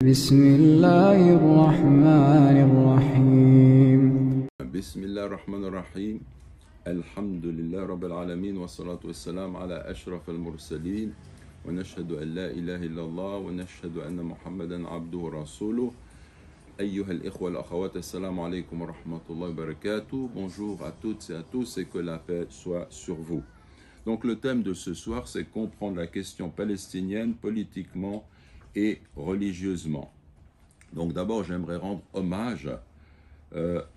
بسم الله الرحمن الرحيم بسم الله الرحمن الرحيم الحمد لله رب العالمين والصلاة والسلام على أشرف المرسلين ونشهد أن لا إله إلا الله ونشهد أن محمدا عبده ورسوله أيها الإخوة الأخوات السلام عليكم ورحمة الله وبركاته. Bonjour à toutes et à tous et que la paix soit sur vous. Donc le thème de ce soir, c'est comprendre la question palestinienne politiquement et religieusement. Donc d'abord, j'aimerais rendre hommage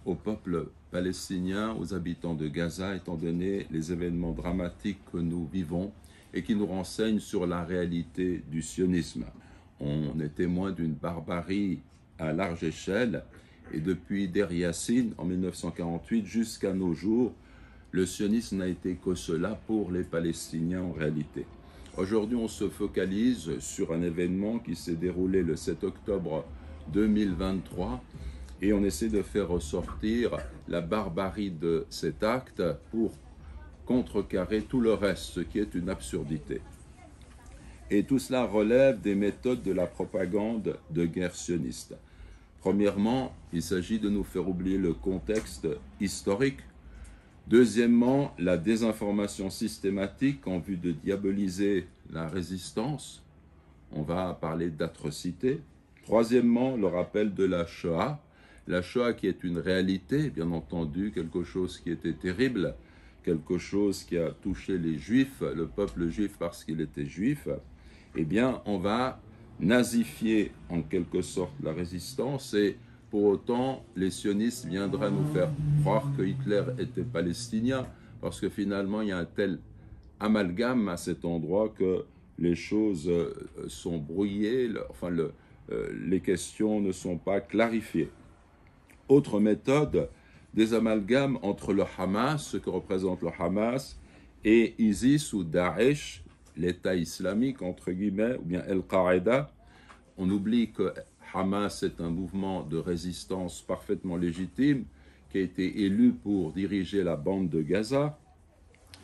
au peuple palestinien, aux habitants de Gaza, étant donné les événements dramatiques que nous vivons et qui nous renseignent sur la réalité du sionisme. On est témoin d'une barbarie à large échelle et depuis Der Yassin en 1948 jusqu'à nos jours, le sionisme n'a été que cela pour les Palestiniens en réalité. Aujourd'hui, on se focalise sur un événement qui s'est déroulé le 7 octobre 2023 et on essaie de faire ressortir la barbarie de cet acte pour contrecarrer tout le reste, ce qui est une absurdité. Et tout cela relève des méthodes de la propagande de guerre sioniste. Premièrement, il s'agit de nous faire oublier le contexte historique. Deuxièmement, la désinformation systématique en vue de diaboliser la résistance. On va parler d'atrocités. Troisièmement, le rappel de la Shoah. La Shoah qui est une réalité, bien entendu, quelque chose qui était terrible, quelque chose qui a touché les Juifs, le peuple juif parce qu'il était juif. Eh bien, on va nazifier en quelque sorte la résistance et pour autant, les sionistes viendraient nous faire croire que Hitler était palestinien, parce que finalement, il y a un tel amalgame à cet endroit que les choses sont brouillées, les questions ne sont pas clarifiées. Autre méthode, des amalgames entre le Hamas, ce que représente le Hamas, et ISIS ou Daesh, l'État islamique, entre guillemets, ou bien Al-Qaïda. On oublie que Hamas est un mouvement de résistance parfaitement légitime qui a été élu pour diriger la bande de Gaza.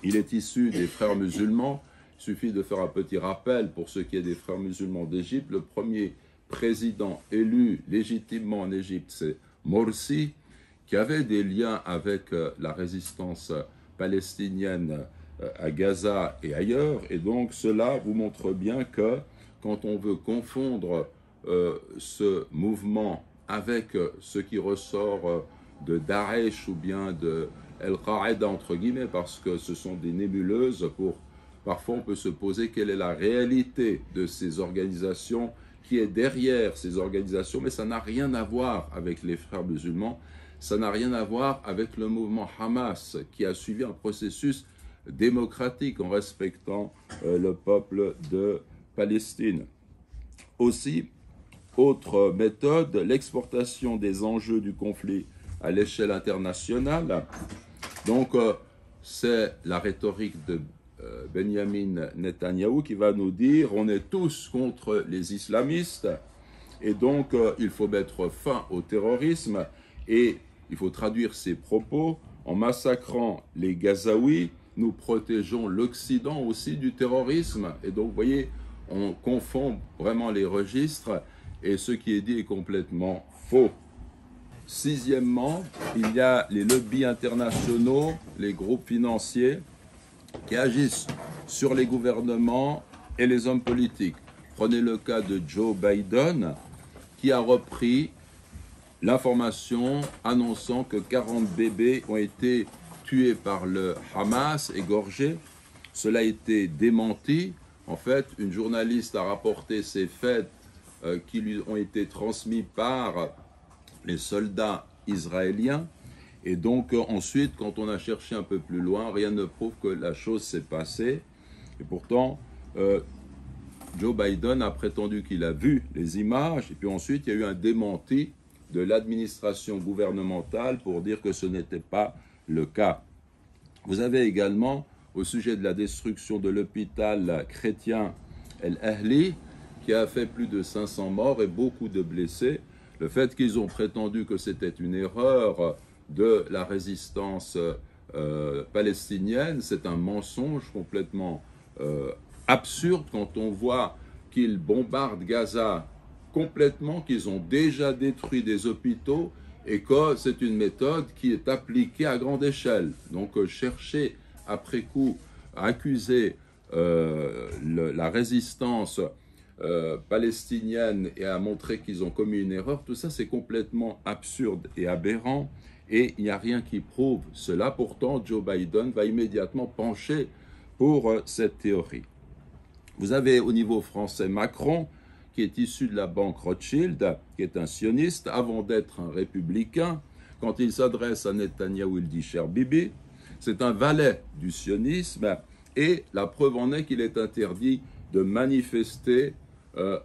Il est issu des frères musulmans. Il suffit de faire un petit rappel pour ce qui est des frères musulmans d'Égypte. Le premier président élu légitimement en Égypte, c'est Morsi, qui avait des liens avec la résistance palestinienne à Gaza et ailleurs. Et donc cela vous montre bien que quand on veut confondre ce mouvement avec ce qui ressort de Daesh ou bien de Al-Qaïda entre guillemets, parce que ce sont des nébuleuses, parfois on peut se poser quelle est la réalité de ces organisations, qui est derrière ces organisations, mais ça n'a rien à voir avec les frères musulmans, ça n'a rien à voir avec le mouvement Hamas qui a suivi un processus démocratique en respectant le peuple de Palestine. Aussi, autre méthode, l'exportation des enjeux du conflit à l'échelle internationale. Donc, c'est la rhétorique de Benjamin Netanyahou qui va nous dire on est tous contre les islamistes et donc il faut mettre fin au terrorisme et il faut traduire ses propos en massacrant les Gazaouis. Nous protégeons l'Occident aussi du terrorisme. Et donc, vous voyez, on confond vraiment les registres et ce qui est dit est complètement faux. Sixièmement, il y a les lobbies internationaux, les groupes financiers qui agissent sur les gouvernements et les hommes politiques. Prenez le cas de Joe Biden qui a repris l'information annonçant que 40 bébés ont été tués par le Hamas, égorgés. Cela a été démenti. En fait, une journaliste a rapporté ces faits qui lui ont été transmis par les soldats israéliens. Et donc, ensuite, quand on a cherché un peu plus loin, rien ne prouve que la chose s'est passée. Et pourtant, Joe Biden a prétendu qu'il a vu les images. Et puis ensuite, il y a eu un démenti de l'administration gouvernementale pour dire que ce n'était pas le cas. Vous avez également, au sujet de la destruction de l'hôpital chrétien El Ahli, qui a fait plus de 500 morts et beaucoup de blessés, le fait qu'ils ont prétendu que c'était une erreur de la résistance palestinienne, c'est un mensonge complètement absurde quand on voit qu'ils bombardent Gaza complètement qu'ils ont déjà détruit des hôpitaux et que c'est une méthode qui est appliquée à grande échelle. Donc chercher après coup à accuser la résistance palestinienne et à montrer qu'ils ont commis une erreur, tout ça c'est complètement absurde et aberrant et il n'y a rien qui prouve cela. Pourtant, Joe Biden va immédiatement pencher pour cette théorie. Vous avez au niveau français Macron, qui est issu de la banque Rothschild, qui est un sioniste, avant d'être un républicain. Quand il s'adresse à Netanyahou, il dit « cher Bibi ». C'est un valet du sionisme et la preuve en est qu'il est interdit de manifester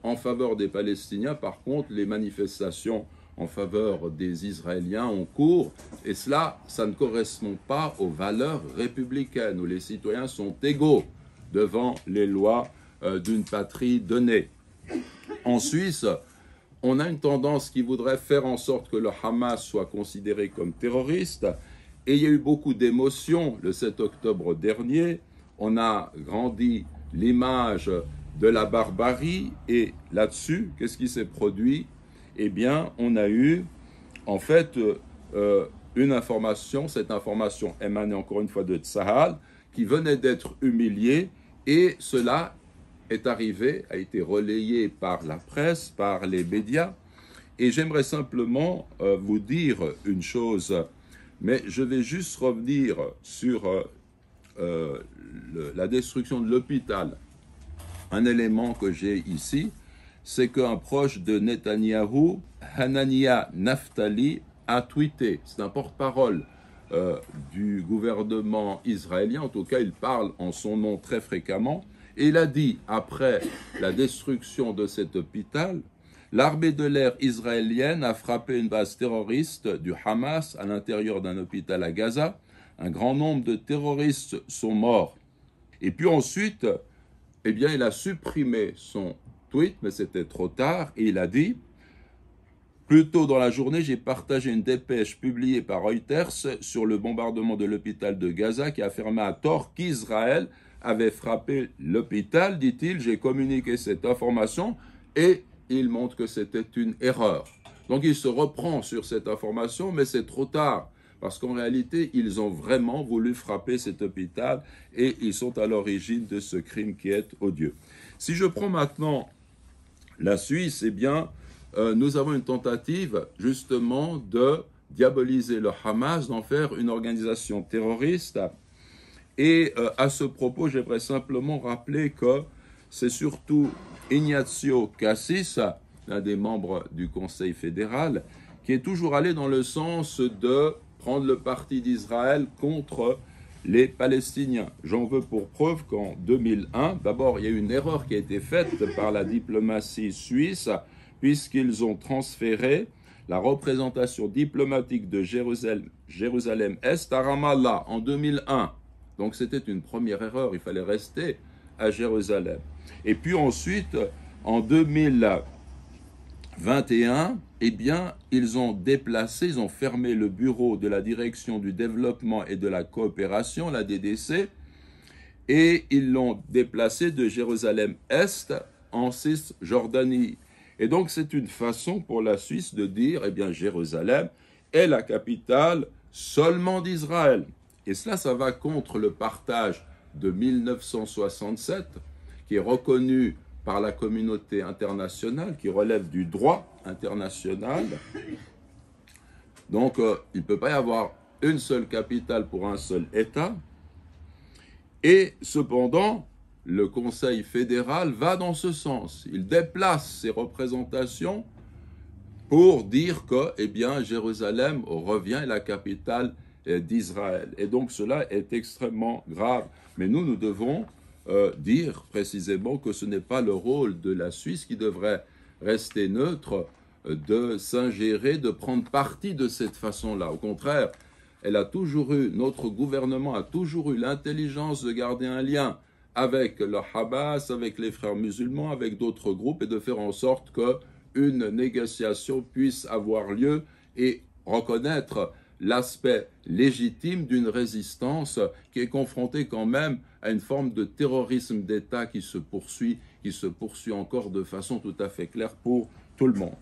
en faveur des Palestiniens. Par contre, les manifestations en faveur des Israéliens ont cours et cela, ça ne correspond pas aux valeurs républicaines où les citoyens sont égaux devant les lois d'une patrie donnée. En Suisse, on a une tendance qui voudrait faire en sorte que le Hamas soit considéré comme terroriste et il y a eu beaucoup d'émotions le 7 octobre dernier. On a grandi l'image de la barbarie et là-dessus, qu'est-ce qui s'est produit? Eh bien, on a eu en fait une information, cette information émanait encore une fois de Tsahal, qui venait d'être humilié et cela est arrivé, a été relayé par la presse, par les médias. Et j'aimerais simplement vous dire une chose, mais je vais juste revenir sur la destruction de l'hôpital. Un élément que j'ai ici, c'est qu'un proche de Netanyahou, Hanania Naftali, a tweeté. C'est un porte-parole du gouvernement israélien, en tout cas il parle en son nom très fréquemment, et il a dit, après la destruction de cet hôpital, l'armée de l'air israélienne a frappé une base terroriste du Hamas à l'intérieur d'un hôpital à Gaza. Un grand nombre de terroristes sont morts. Et puis ensuite, eh bien, il a supprimé son tweet, mais c'était trop tard, et il a dit « Plus tôt dans la journée, j'ai partagé une dépêche publiée par Reuters sur le bombardement de l'hôpital de Gaza qui affirmait à tort qu'Israël avait frappé l'hôpital, dit-il. J'ai communiqué cette information et il montre que c'était une erreur. » Donc il se reprend sur cette information, mais c'est trop tard. Parce qu'en réalité, ils ont vraiment voulu frapper cet hôpital et ils sont à l'origine de ce crime qui est odieux. Si je prends maintenant la Suisse, eh bien, nous avons une tentative justement de diaboliser le Hamas, d'en faire une organisation terroriste. Et à ce propos, j'aimerais simplement rappeler que c'est surtout Ignacio Cassis, l'un des membres du Conseil fédéral, qui est toujours allé dans le sens de prendre le parti d'Israël contre les Palestiniens. J'en veux pour preuve qu'en 2001, d'abord, il y a eu une erreur qui a été faite par la diplomatie suisse, puisqu'ils ont transféré la représentation diplomatique de Jérusalem-Est à Ramallah en 2001. Donc c'était une première erreur, il fallait rester à Jérusalem. Et puis ensuite, en 2021, eh bien, ils ont déplacé, ils ont fermé le bureau de la Direction du Développement et de la Coopération, la DDC, et ils l'ont déplacé de Jérusalem-Est en Cisjordanie. Et donc, c'est une façon pour la Suisse de dire, eh bien, Jérusalem est la capitale seulement d'Israël. Et cela, ça va contre le partage de 1967, qui est reconnu par la communauté internationale, qui relève du droit international. Donc, il ne peut pas y avoir une seule capitale pour un seul État. Et cependant, le Conseil fédéral va dans ce sens. Il déplace ses représentations pour dire que, eh bien, Jérusalem revient la capitale d'Israël. Et donc, cela est extrêmement grave. Mais nous devons dire précisément que ce n'est pas le rôle de la Suisse qui devrait rester neutre, de s'ingérer, de prendre parti de cette façon-là. Au contraire, notre gouvernement a toujours eu l'intelligence de garder un lien avec le Hamas, avec les frères musulmans, avec d'autres groupes, et de faire en sorte qu'une négociation puisse avoir lieu et reconnaître l'aspect légitime d'une résistance qui est confrontée quand même à une forme de terrorisme d'État qui se poursuit encore de façon tout à fait claire pour tout le monde.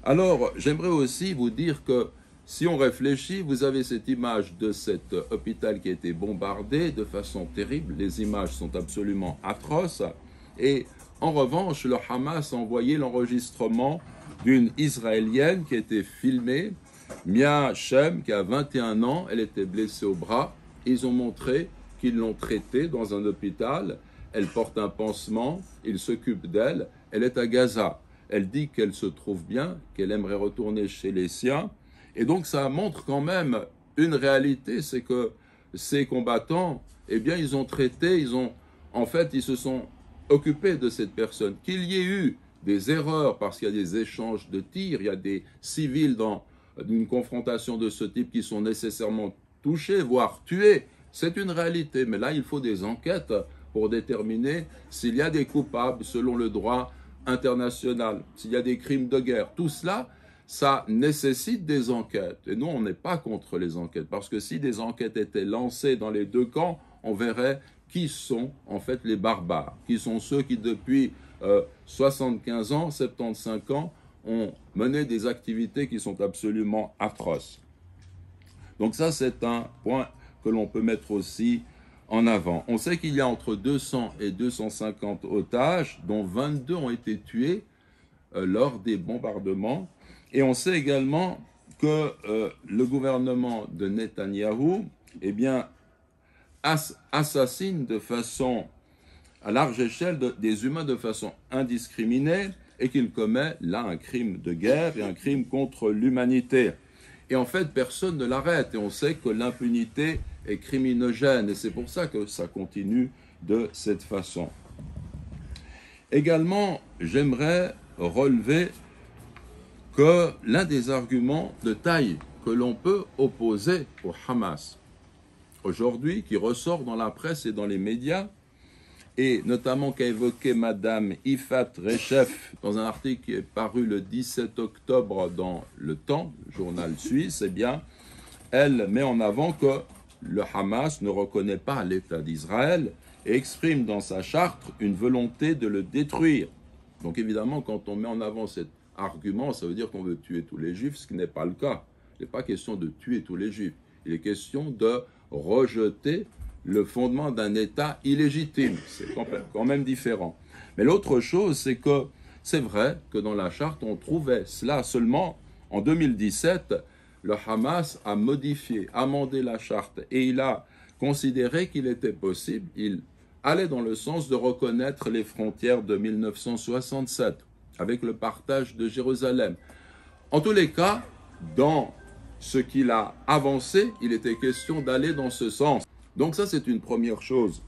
Alors, j'aimerais aussi vous dire que si on réfléchit, vous avez cette image de cet hôpital qui a été bombardé de façon terrible. Les images sont absolument atroces. Et en revanche, le Hamas a envoyé l'enregistrement d'une Israélienne qui a été filmée, Mia Shem, qui a 21 ans. Elle était blessée au bras. Ils ont montré qu'ils l'ont traitée dans un hôpital. Elle porte un pansement. Ils s'occupent d'elle. Elle est à Gaza. Elle dit qu'elle se trouve bien, qu'elle aimerait retourner chez les siens. Et donc ça montre quand même une réalité, c'est que ces combattants, eh bien ils ont traité, ils se sont occupés de cette personne. Qu'il y ait eu des erreurs parce qu'il y a des échanges de tirs, il y a des civils dans une confrontation de ce type qui sont nécessairement touchés, voire tués, c'est une réalité. Mais là, il faut des enquêtes pour déterminer s'il y a des coupables selon le droit international, s'il y a des crimes de guerre. Tout cela, ça nécessite des enquêtes. Et nous, on n'est pas contre les enquêtes, parce que si des enquêtes étaient lancées dans les deux camps, on verrait qui sont en fait les barbares, qui sont ceux qui depuis 75 ans, 75 ans, ont mené des activités qui sont absolument atroces. Donc ça, c'est un point que l'on peut mettre aussi en avant. On sait qu'il y a entre 200 et 250 otages, dont 22 ont été tués lors des bombardements. Et on sait également que le gouvernement de Netanyahou, eh bien, assassine de façon à large échelle des humains de façon indiscriminée et qu'il commet là un crime de guerre et un crime contre l'humanité. Et en fait, personne ne l'arrête. Et on sait que l'impunité est criminogène. Et c'est pour ça que ça continue de cette façon. Également, j'aimerais relever que l'un des arguments de taille que l'on peut opposer au Hamas aujourd'hui, qui ressort dans la presse et dans les médias, et notamment qu'a évoqué Madame Ifat Rechef dans un article qui est paru le 17 octobre dans Le Temps, journal suisse, eh bien, elle met en avant que le Hamas ne reconnaît pas l'État d'Israël et exprime dans sa charte une volonté de le détruire. Donc évidemment, quand on met en avant cet argument, ça veut dire qu'on veut tuer tous les Juifs, ce qui n'est pas le cas. Il n'est pas question de tuer tous les Juifs. Il est question de rejeter le fondement d'un État illégitime. C'est quand même différent. Mais l'autre chose, c'est que c'est vrai que dans la charte, on trouvait cela seulement en 2017. Le Hamas a modifié, amendé la charte et il a considéré qu'il était possible, il allait dans le sens de reconnaître les frontières de 1967 avec le partage de Jérusalem. En tous les cas, dans ce qu'il a avancé, il était question d'aller dans ce sens. Donc ça, c'est une première chose.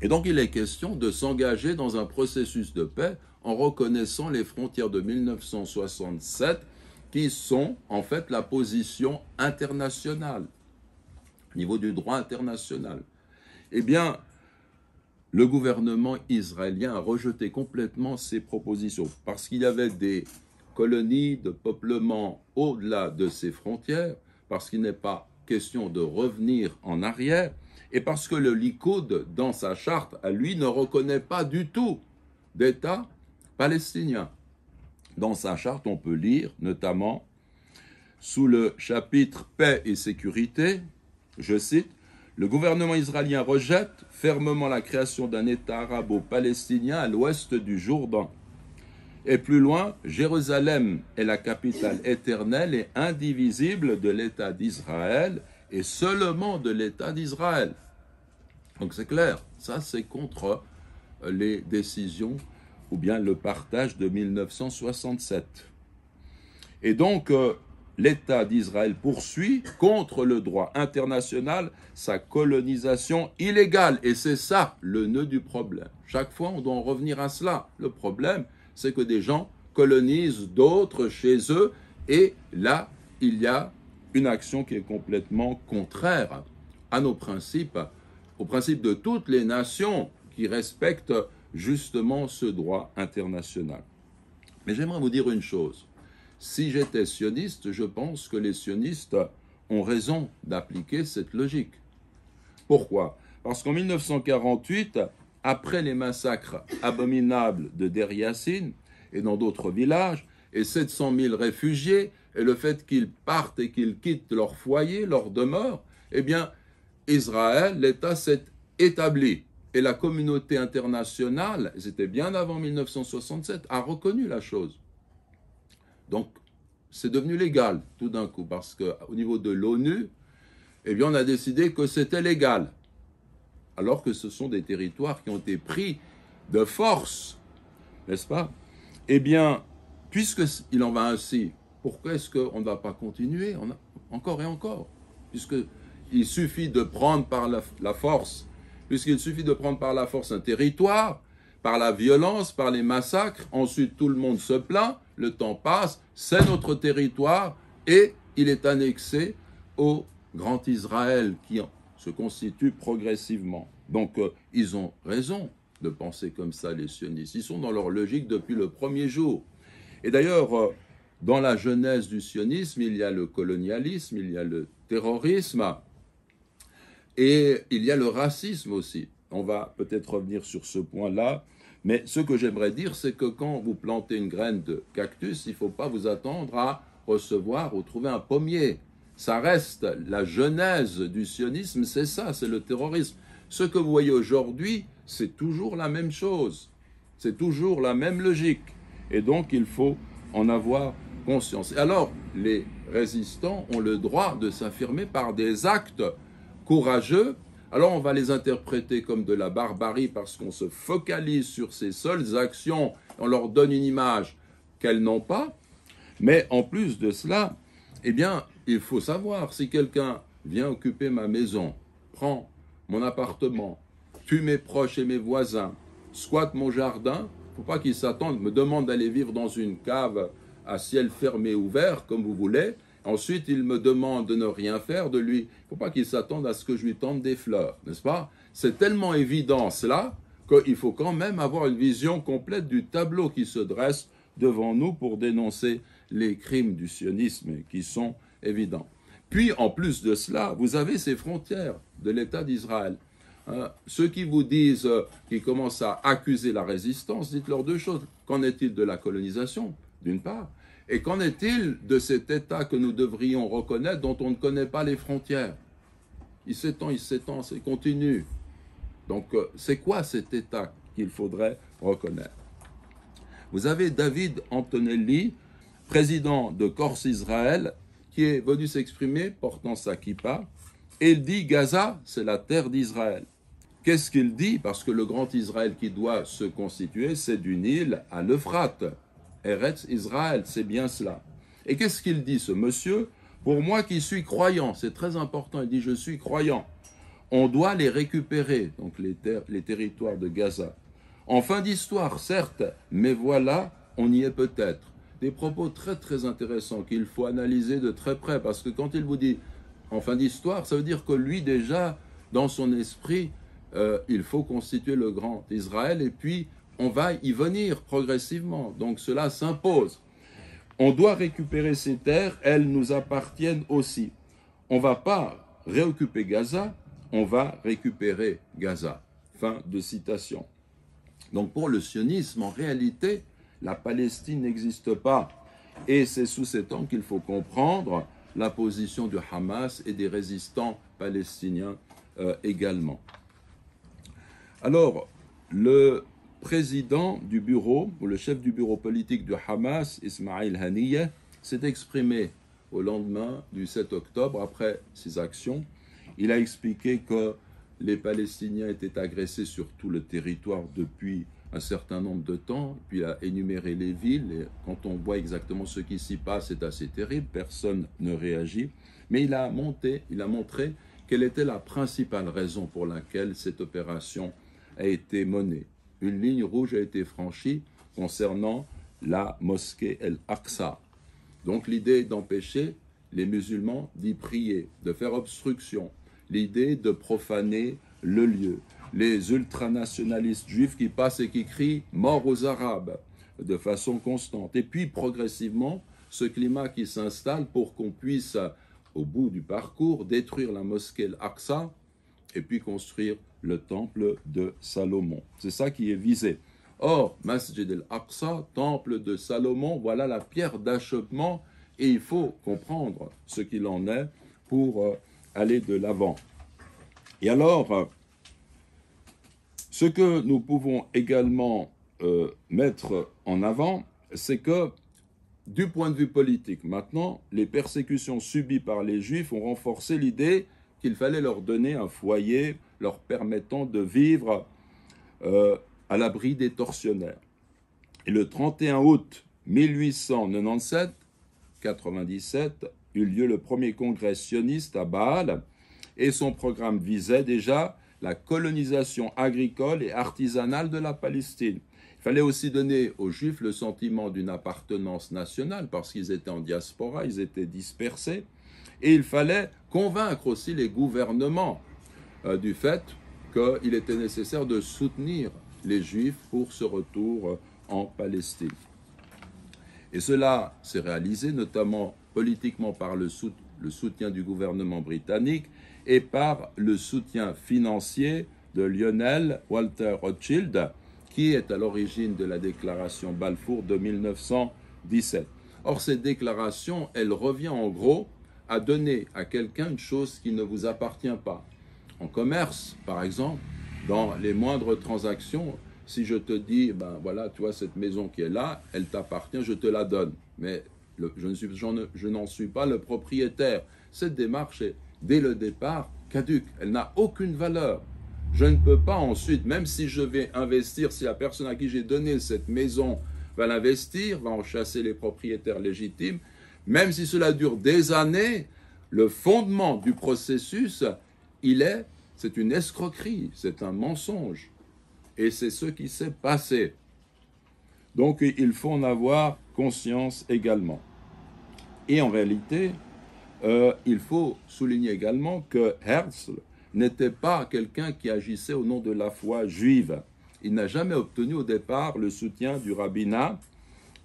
Et donc, il est question de s'engager dans un processus de paix en reconnaissant les frontières de 1967 qui sont en fait la position internationale, au niveau du droit international. Eh bien, le gouvernement israélien a rejeté complètement ces propositions parce qu'il y avait des colonies de peuplement au-delà de ces frontières, parce qu'il n'est pas question de revenir en arrière, et parce que le Likoud, dans sa charte, à lui, ne reconnaît pas du tout d'État palestinien. Dans sa charte, on peut lire, notamment, sous le chapitre « Paix et sécurité », je cite, « Le gouvernement israélien rejette fermement la création d'un État arabo-palestinien à l'ouest du Jourdain. » Et plus loin, « Jérusalem est la capitale éternelle et indivisible de l'État d'Israël et seulement de l'État d'Israël. » Donc c'est clair, ça c'est contre les décisions ou bien le partage de 1967. Et donc l'État d'Israël poursuit contre le droit international sa colonisation illégale. Et c'est ça le nœud du problème. Chaque fois on doit en revenir à cela. Le problème, c'est que des gens colonisent d'autres chez eux et là, il y a une action qui est complètement contraire à nos principes, aux principes de toutes les nations qui respectent justement ce droit international. Mais j'aimerais vous dire une chose. Si j'étais sioniste, je pense que les sionistes ont raison d'appliquer cette logique. Pourquoi? Parce qu'en 1948, après les massacres abominables de Deir Yassin, et dans d'autres villages, et 700 000 réfugiés, et le fait qu'ils partent et qu'ils quittent leur foyer, leur demeure, eh bien, Israël, l'État s'est établi. Et la communauté internationale, c'était bien avant 1967, a reconnu la chose. Donc, c'est devenu légal tout d'un coup, parce qu'au niveau de l'ONU, eh bien, on a décidé que c'était légal. Alors que ce sont des territoires qui ont été pris de force, n'est-ce pas? Eh bien, puisqu'il en va ainsi, pourquoi est-ce qu'on ne va pas continuer encore et encore? Puisqu'il suffit de prendre par la force, puisqu'il suffit de prendre par la force un territoire, par la violence, par les massacres, ensuite tout le monde se plaint, le temps passe, c'est notre territoire et il est annexé au Grand Israël qui se constitue progressivement. Donc ils ont raison de penser comme ça, les sionistes. Ils sont dans leur logique depuis le premier jour. Et d'ailleurs, dans la genèse du sionisme, il y a le colonialisme, il y a le terrorisme et il y a le racisme aussi. On va peut-être revenir sur ce point-là. Mais ce que j'aimerais dire, c'est que quand vous plantez une graine de cactus, il ne faut pas vous attendre à recevoir ou trouver un pommier. Ça reste la genèse du sionisme, c'est ça, c'est le terrorisme. Ce que vous voyez aujourd'hui, c'est toujours la même chose. C'est toujours la même logique. Et donc, il faut en avoir conscience. Et alors, les résistants ont le droit de s'affirmer par des actes courageux. Alors on va les interpréter comme de la barbarie parce qu'on se focalise sur ces seules actions, on leur donne une image qu'elles n'ont pas. Mais en plus de cela, eh bien, il faut savoir, si quelqu'un vient occuper ma maison, prend mon appartement, tue mes proches et mes voisins, squatte mon jardin, il ne faut pas qu'il s'attende, me demande d'aller vivre dans une cave à ciel fermé ouvert, comme vous voulez. Ensuite, il me demande de ne rien faire de lui. Il ne faut pas qu'il s'attende à ce que je lui tende des fleurs, n'est-ce pas? C'est tellement évident cela qu'il faut quand même avoir une vision complète du tableau qui se dresse devant nous pour dénoncer les crimes du sionisme qui sont évidents. Puis, en plus de cela, vous avez ces frontières de l'État d'Israël. Ceux qui vous disent, qui commencent à accuser la résistance, dites-leur deux choses. Qu'en est-il de la colonisation, d'une part? Et qu'en est-il de cet État que nous devrions reconnaître, dont on ne connaît pas les frontières? Il s'étend, c'est continu. Donc, c'est quoi cet État qu'il faudrait reconnaître? Vous avez David Antonelli, président de Corse Israël, qui est venu s'exprimer portant sa kippa, et il dit « Gaza, c'est la terre d'Israël ». Qu'est-ce qu'il dit? Parce que le grand Israël qui doit se constituer, c'est du Nil à l'Euphrate. Eretz Israël, c'est bien cela. Et qu'est-ce qu'il dit, ce monsieur? Pour moi qui suis croyant, c'est très important, il dit « je suis croyant ». On doit les récupérer, donc les territoires de Gaza. En fin d'histoire, certes, mais voilà, on y est peut-être. Des propos très très intéressants qu'il faut analyser de très près, parce que quand il vous dit en fin d'histoire, ça veut dire que lui déjà, dans son esprit, il faut constituer le grand Israël, et puis on va y venir progressivement. Donc cela s'impose. On doit récupérer ces terres, elles nous appartiennent aussi. On ne va pas réoccuper Gaza, on va récupérer Gaza. Fin de citation. Donc pour le sionisme, en réalité, la Palestine n'existe pas. Et c'est sous cet angle qu'il faut comprendre la position du Hamas et des résistants palestiniens également. Alors, le président du bureau, ou le chef du bureau politique du Hamas, Ismail Haniyeh, s'est exprimé au lendemain du 7 octobre, après ses actions. Il a expliqué que les Palestiniens étaient agressés sur tout le territoire depuis un certain nombre de temps, puis il a énuméré les villes, et quand on voit exactement ce qui s'y passe, c'est assez terrible, personne ne réagit, mais il a montré quelle était la principale raison pour laquelle cette opération a été menée. Une ligne rouge a été franchie concernant la mosquée El-Aqsa. Donc l'idée d'empêcher les musulmans d'y prier, de faire obstruction, l'idée de profaner le lieu, les ultranationalistes juifs qui passent et qui crient « mort aux Arabes » de façon constante. Et puis progressivement, ce climat qui s'installe pour qu'on puisse, au bout du parcours, détruire la mosquée Al-Aqsa et puis construire le temple de Salomon. C'est ça qui est visé. Or, Masjid al-Aqsa, temple de Salomon, voilà la pierre d'achoppement et il faut comprendre ce qu'il en est pour aller de l'avant. Et alors, ce que nous pouvons également mettre en avant, c'est que du point de vue politique, maintenant, les persécutions subies par les Juifs ont renforcé l'idée qu'il fallait leur donner un foyer leur permettant de vivre à l'abri des tortionnaires. Et le 31 août 1897 eut lieu le premier congrès sioniste à Bâle et son programme visait déjà la colonisation agricole et artisanale de la Palestine. Il fallait aussi donner aux Juifs le sentiment d'une appartenance nationale parce qu'ils étaient en diaspora, ils étaient dispersés. Et il fallait convaincre aussi les gouvernements du fait qu'il était nécessaire de soutenir les Juifs pour ce retour en Palestine. Et cela s'est réalisé notamment politiquement par le soutien du gouvernement britannique et par le soutien financier de Lionel Walter Rothschild, qui est à l'origine de la déclaration Balfour de 1917. Or, cette déclaration, elle revient en gros à donner à quelqu'un une chose qui ne vous appartient pas. En commerce, par exemple, dans les moindres transactions, si je te dis, ben voilà, tu vois, cette maison qui est là, elle t'appartient, je te la donne. Mais je n'en suis pas le propriétaire. Cette démarche est, dès le départ, caduque. Elle n'a aucune valeur. Je ne peux pas ensuite, même si je vais investir, si la personne à qui j'ai donné cette maison va l'investir, va en chasser les propriétaires légitimes, même si cela dure des années, le fondement du processus, c'est une escroquerie, c'est un mensonge. Et c'est ce qui s'est passé. Donc il faut en avoir conscience également. Et en réalité, il faut souligner également que Herzl n'était pas quelqu'un qui agissait au nom de la foi juive. Il n'a jamais obtenu au départ le soutien du rabbinat.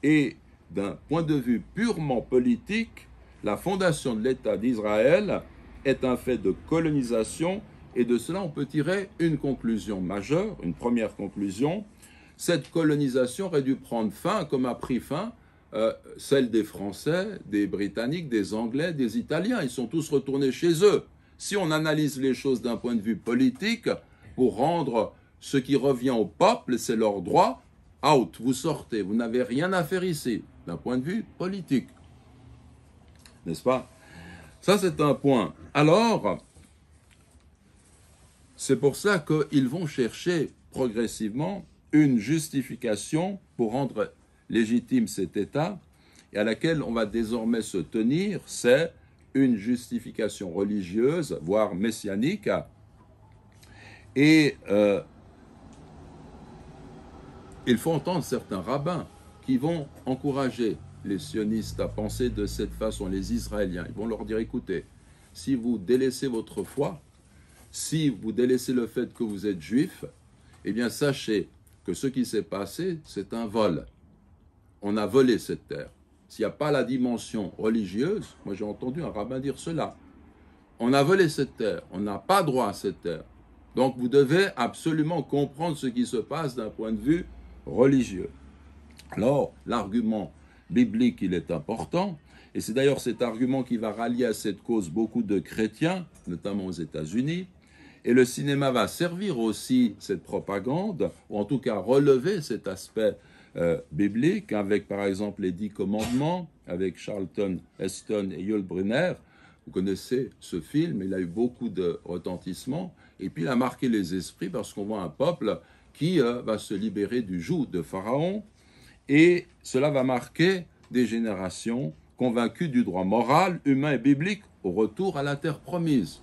Et d'un point de vue purement politique, la fondation de l'État d'Israël est un fait de colonisation. Et de cela, on peut tirer une conclusion majeure, une première conclusion. Cette colonisation aurait dû prendre fin, comme a pris fin celle des Français, des Britanniques, des Anglais, des Italiens. Ils sont tous retournés chez eux. Si on analyse les choses d'un point de vue politique, pour rendre ce qui revient au peuple, c'est leur droit, out, vous sortez, vous n'avez rien à faire ici, d'un point de vue politique. N'est-ce pas? Ça, c'est un point. Alors, c'est pour ça qu'ils vont chercher progressivement une justification pour rendre légitime cet État et à laquelle on va désormais se tenir, c'est une justification religieuse, voire messianique. Et il faut entendre certains rabbins qui vont encourager les sionistes à penser de cette façon, les Israéliens. Ils vont leur dire, écoutez, si vous délaissez votre foi, si vous délaissez le fait que vous êtes juif, eh bien sachez que ce qui s'est passé, c'est un vol. On a volé cette terre. S'il n'y a pas la dimension religieuse, moi j'ai entendu un rabbin dire cela, on a volé cette terre, on n'a pas droit à cette terre. Donc vous devez absolument comprendre ce qui se passe d'un point de vue religieux. Alors, l'argument biblique, il est important, et c'est d'ailleurs cet argument qui va rallier à cette cause beaucoup de chrétiens, notamment aux États-Unis, et le cinéma va servir aussi cette propagande, ou en tout cas relever cet aspect biblique, avec par exemple les 10 commandements, avec Charlton Heston et Yul Brynner. Vous connaissez ce film, il a eu beaucoup de retentissement, et puis il a marqué les esprits parce qu'on voit un peuple qui va se libérer du joug de Pharaon, et cela va marquer des générations convaincues du droit moral, humain et biblique au retour à la terre promise.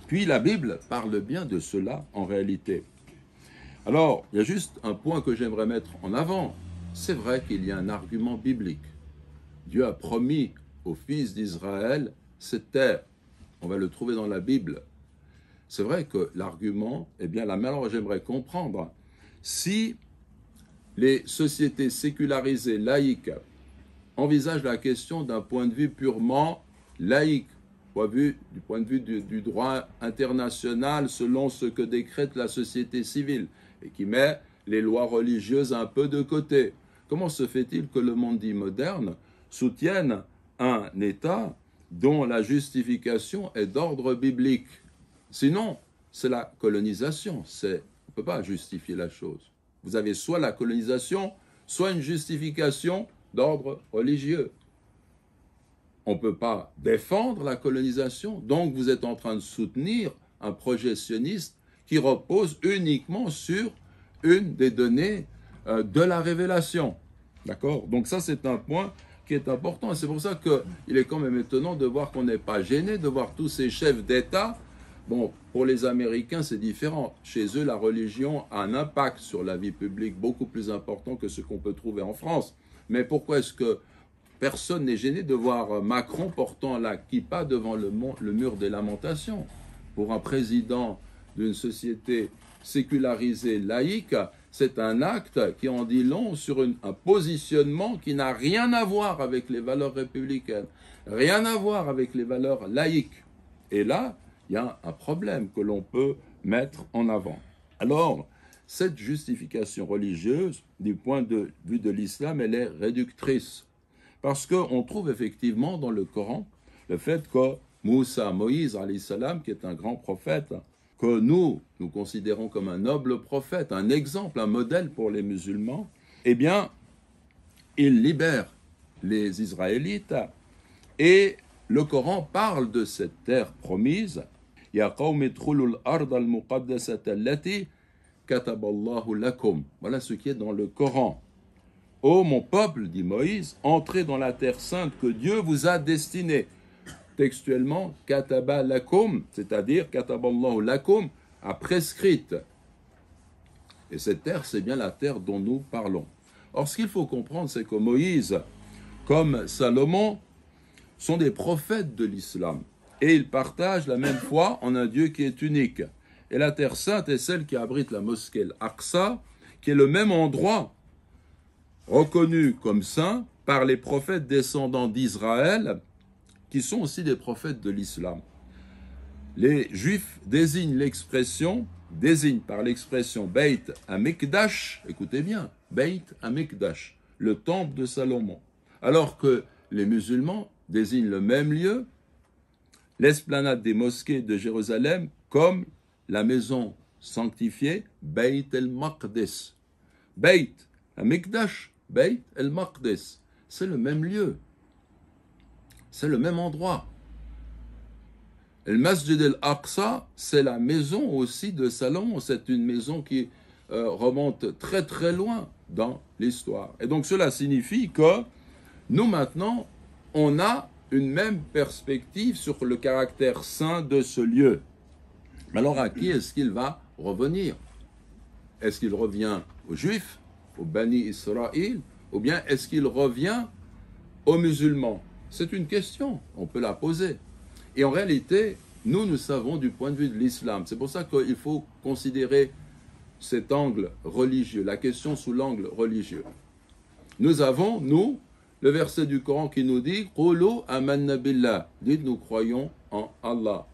Puis la Bible parle bien de cela en réalité. Alors, il y a juste un point que j'aimerais mettre en avant. C'est vrai qu'il y a un argument biblique. Dieu a promis aux fils d'Israël cette terre. On va le trouver dans la Bible. C'est vrai que l'argument est bien là. Mais alors j'aimerais comprendre, si les sociétés sécularisées, laïques, envisagent la question d'un point de vue purement laïque, du point de vue du droit international selon ce que décrète la société civile, et qui met les lois religieuses un peu de côté. Comment se fait-il que le monde dit moderne soutienne un État dont la justification est d'ordre biblique? Sinon, c'est la colonisation. On ne peut pas justifier la chose. Vous avez soit la colonisation, soit une justification d'ordre religieux. On ne peut pas défendre la colonisation, donc vous êtes en train de soutenir un projet sioniste qui repose uniquement sur une des données de la révélation. D'accord? Donc ça, c'est un point qui est important. Et c'est pour ça qu'il est quand même étonnant de voir qu'on n'est pas gêné, de voir tous ces chefs d'État. Bon, pour les Américains, c'est différent. Chez eux, la religion a un impact sur la vie publique beaucoup plus important que ce qu'on peut trouver en France. Mais pourquoi est-ce que personne n'est gêné de voir Macron portant la kippa devant le mur des lamentations? Pour un président d'une société sécularisée, laïque, c'est un acte qui en dit long sur un positionnement qui n'a rien à voir avec les valeurs républicaines, rien à voir avec les valeurs laïques. Et là, il y a un problème que l'on peut mettre en avant. Alors, cette justification religieuse, du point de vue de l'islam, elle est réductrice. Parce qu'on trouve effectivement dans le Coran le fait que Moussa, Moïse, alayhi salam, qui est un grand prophète, que nous considérons comme un noble prophète, un exemple, un modèle pour les musulmans, eh bien, il libère les Israélites et le Coran parle de cette terre promise. Ya qawm idkhulul ard al-muqaddasata allati kataballahu lakum. Voilà ce qui est dans le Coran. Ô mon peuple, dit Moïse, entrez dans la terre sainte que Dieu vous a destinée. Textuellement, kataba lakum, c'est-à-dire kataballahu lakum, a prescrite. Et cette terre, c'est bien la terre dont nous parlons. Or, ce qu'il faut comprendre, c'est que Moïse, comme Salomon, sont des prophètes de l'islam. Et ils partagent la même foi en un Dieu qui est unique. Et la terre sainte est celle qui abrite la mosquée Al-Aqsa, qui est le même endroit reconnu comme saint par les prophètes descendants d'Israël, qui sont aussi des prophètes de l'islam. Les Juifs désignent par l'expression Beit HaMikdash, écoutez bien, Beit HaMikdash, le temple de Salomon, alors que les musulmans désignent le même lieu, l'esplanade des mosquées de Jérusalem, comme la maison sanctifiée Beit el-Maqdis. Beit HaMikdash, Beit el-Maqdis, c'est le même lieu. C'est le même endroit. Le Masjid al-Aqsa, c'est la maison aussi de Salomon. C'est une maison qui remonte très très loin dans l'histoire. Et donc cela signifie que nous maintenant, on a une même perspective sur le caractère saint de ce lieu. Alors à qui est-ce qu'il va revenir? Est-ce qu'il revient aux Juifs, aux Bani Israël, ou bien est-ce qu'il revient aux musulmans? C'est une question, on peut la poser. Et en réalité, nous savons du point de vue de l'islam. C'est pour ça qu'il faut considérer cet angle religieux, la question sous l'angle religieux. Nous avons, le verset du Coran qui nous dit « Qulu amanna billah » dites nous croyons en Allah.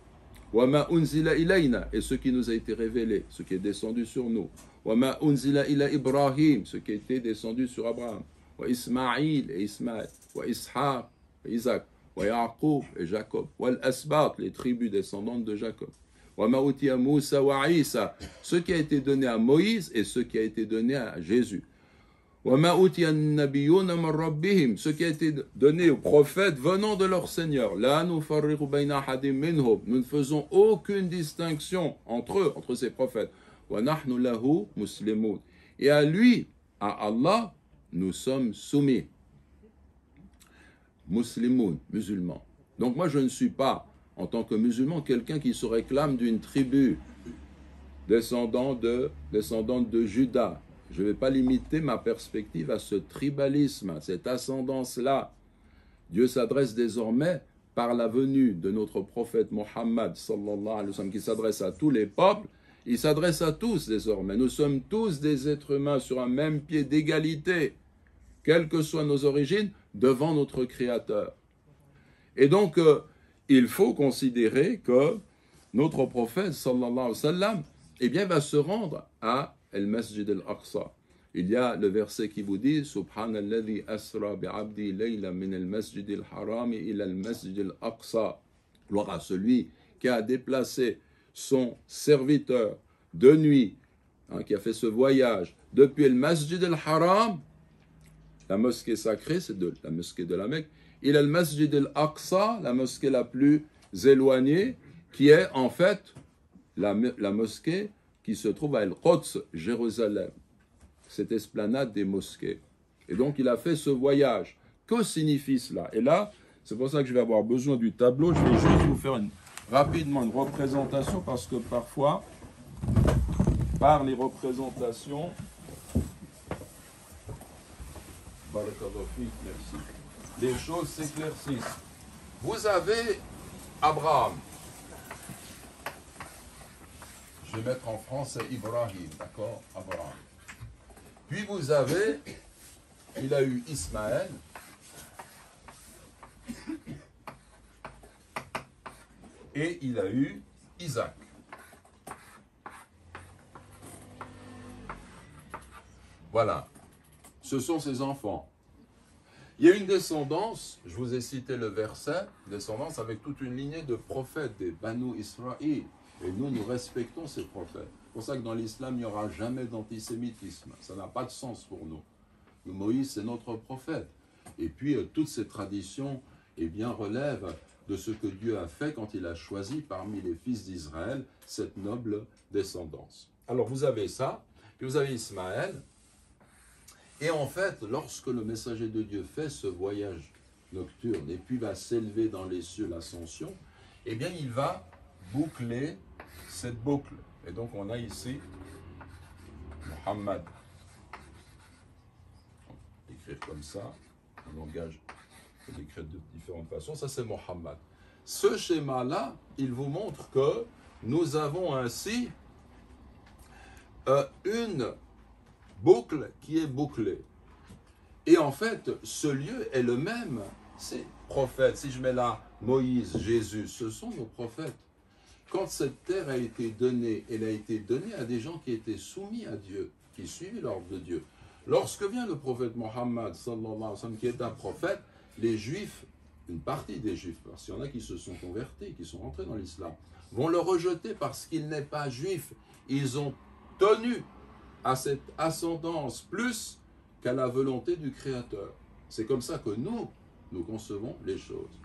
« Wa ma unzila ilayna » et ce qui nous a été révélé, ce qui est descendu sur nous. « Wa ma unzila ila Ibrahim » ce qui a été descendu sur Abraham. « Wa Ismaïl » et Ismaël. « Wa Ishaq » et Isaac. « Wa Yaqub » et Jacob. « Wa al-Asbat » les tribus descendantes de Jacob. « Wa ma utiya Moussa wa Isa » ce qui a été donné à Moïse et ce qui a été donné à Jésus. Ce qui a été donné aux prophètes venant de leur Seigneur. Nous ne faisons aucune distinction entre eux, entre ces prophètes. Et à lui, à Allah, nous sommes soumis. Musulmans. Donc moi je ne suis pas, en tant que musulman, quelqu'un qui se réclame d'une tribu descendante de Juda. Je ne vais pas limiter ma perspective à ce tribalisme, à cette ascendance-là. Dieu s'adresse désormais, par la venue de notre prophète Mohammed, sallallahu alayhi wa sallam, qui s'adresse à tous les peuples, il s'adresse à tous désormais. Nous sommes tous des êtres humains sur un même pied d'égalité, quelles que soient nos origines, devant notre Créateur. Et donc, il faut considérer que notre prophète, sallallahu alayhi wa sallam, eh bien, va se rendre à al-Masjid al-Aqsa. Il y a le verset qui vous dit Subhanalladhi asra bi'abdi layla min al-Masjid al-Haram ila al-Masjid al-Aqsa. Gloire à celui qui a déplacé son serviteur de nuit, qui a fait ce voyage depuis le Masjid al-Haram, la mosquée sacrée, c'est la mosquée de la Mecque, il a le Masjid al-Aqsa, la mosquée la plus éloignée, qui est en fait la mosquée qui se trouve à El-Quds, Jérusalem, cette esplanade des mosquées. Et donc il a fait ce voyage. Que signifie cela? Et là, c'est pour ça que je vais avoir besoin du tableau. Je vais juste vous faire rapidement une représentation, parce que parfois, par les représentations, merci, les choses s'éclaircissent. Vous avez Abraham. Je vais mettre en français Ibrahim, d'accord? Abraham. Puis vous avez, il a eu Ismaël. Et il a eu Isaac. Voilà. Ce sont ses enfants. Il y a une descendance, je vous ai cité le verset, descendance avec toute une lignée de prophètes, des Banu Israël. Et nous respectons ces prophètes. C'est pour ça que dans l'islam, il n'y aura jamais d'antisémitisme. Ça n'a pas de sens pour nous. Moïse, c'est notre prophète. Et puis, toutes ces traditions, relèvent de ce que Dieu a fait quand il a choisi parmi les fils d'Israël cette noble descendance. Alors, vous avez ça, puis vous avez Ismaël. Et en fait, lorsque le messager de Dieu fait ce voyage nocturne et puis va s'élever dans les cieux, l'ascension, il va boucler cette boucle. Et donc, on a ici Muhammad. On peut écrire comme ça, un langage peut écrire de différentes façons. Ça, c'est Muhammad. Ce schéma-là, il vous montre que nous avons ainsi une boucle qui est bouclée. Et en fait, ce lieu est le même. C'est prophète. Si je mets là Moïse, Jésus, ce sont nos prophètes. Quand cette terre a été donnée, elle a été donnée à des gens qui étaient soumis à Dieu, qui suivaient l'ordre de Dieu. Lorsque vient le prophète Mohammed, sallallahu alayhi wa sallam, qui est un prophète, les Juifs, une partie des Juifs, parce qu'il y en a qui se sont convertis, qui sont rentrés dans l'islam, vont le rejeter parce qu'il n'est pas juif. Ils ont tenu à cette ascendance plus qu'à la volonté du Créateur. C'est comme ça que nous concevons les choses.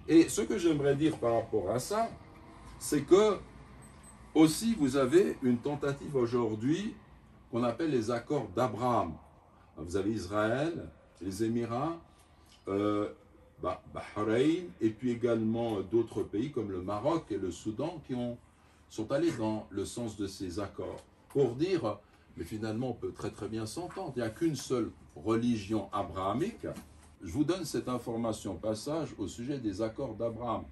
Et ce que j'aimerais dire par rapport à ça, c'est que aussi vous avez une tentative aujourd'hui qu'on appelle les accords d'Abraham. Vous avez Israël, les Émirats, Bahreïn, et puis également d'autres pays comme le Maroc et le Soudan qui sont allés dans le sens de ces accords. Pour dire, mais finalement on peut très très bien s'entendre, il n'y a qu'une seule religion abrahamique. Je vous donne cette information, passage au sujet des accords d'Abraham.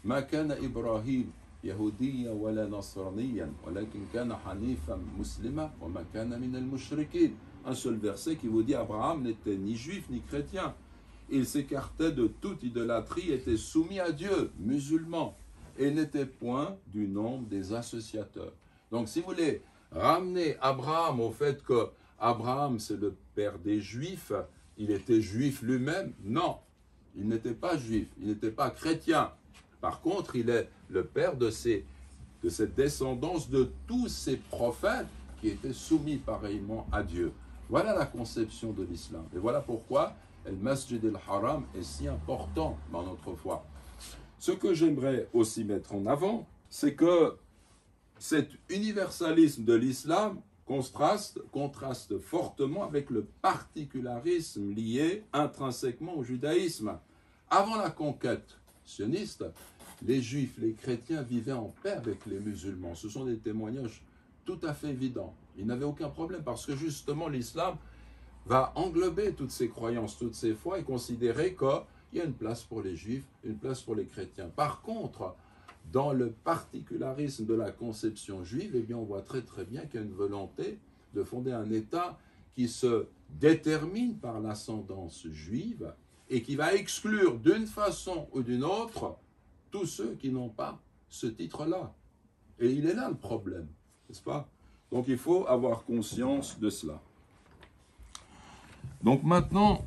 Ma kana Ibrahim Yahudiya wala Nasraniyan, walakin kana Hanifan muslima, wa ma kana min al-mushrikin. Un seul verset qui vous dit Abraham n'était ni juif ni chrétien. Il s'écartait de toute idolâtrie, était soumis à Dieu, musulman, et n'était point du nombre des associateurs. Donc si vous voulez ramener Abraham au fait que Abraham c'est le père des Juifs, il était juif lui-même, non, il n'était pas juif, il n'était pas chrétien. Par contre, il est le père de cette descendance de tous ces prophètes qui étaient soumis pareillement à Dieu. Voilà la conception de l'islam. Et voilà pourquoi le Masjid al-Haram est si important dans notre foi. Ce que j'aimerais aussi mettre en avant, c'est que cet universalisme de l'islam contraste fortement avec le particularisme lié intrinsèquement au judaïsme. Avant la conquête sioniste, les juifs, les chrétiens vivaient en paix avec les musulmans. Ce sont des témoignages tout à fait évidents. Ils n'avaient aucun problème parce que justement l'islam va englober toutes ces croyances, toutes ces foi et considérer qu'il y a une place pour les juifs, une place pour les chrétiens. Par contre, dans le particularisme de la conception juive, on voit très très bien qu'il y a une volonté de fonder un État qui se détermine par l'ascendance juive et qui va exclure d'une façon ou d'une autre tous ceux qui n'ont pas ce titre-là. Et il est là le problème, n'est-ce pas? Donc il faut avoir conscience de cela. Donc maintenant,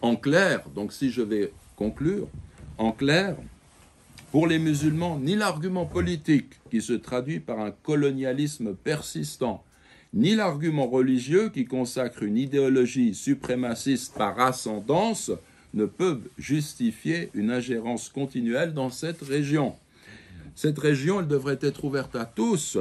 en clair, donc si je vais conclure, en clair, pour les musulmans, ni l'argument politique qui se traduit par un colonialisme persistant, ni l'argument religieux qui consacre une idéologie suprémaciste par ascendance ne peuvent justifier une ingérence continuelle dans cette région. Cette région, elle devrait être ouverte à tous,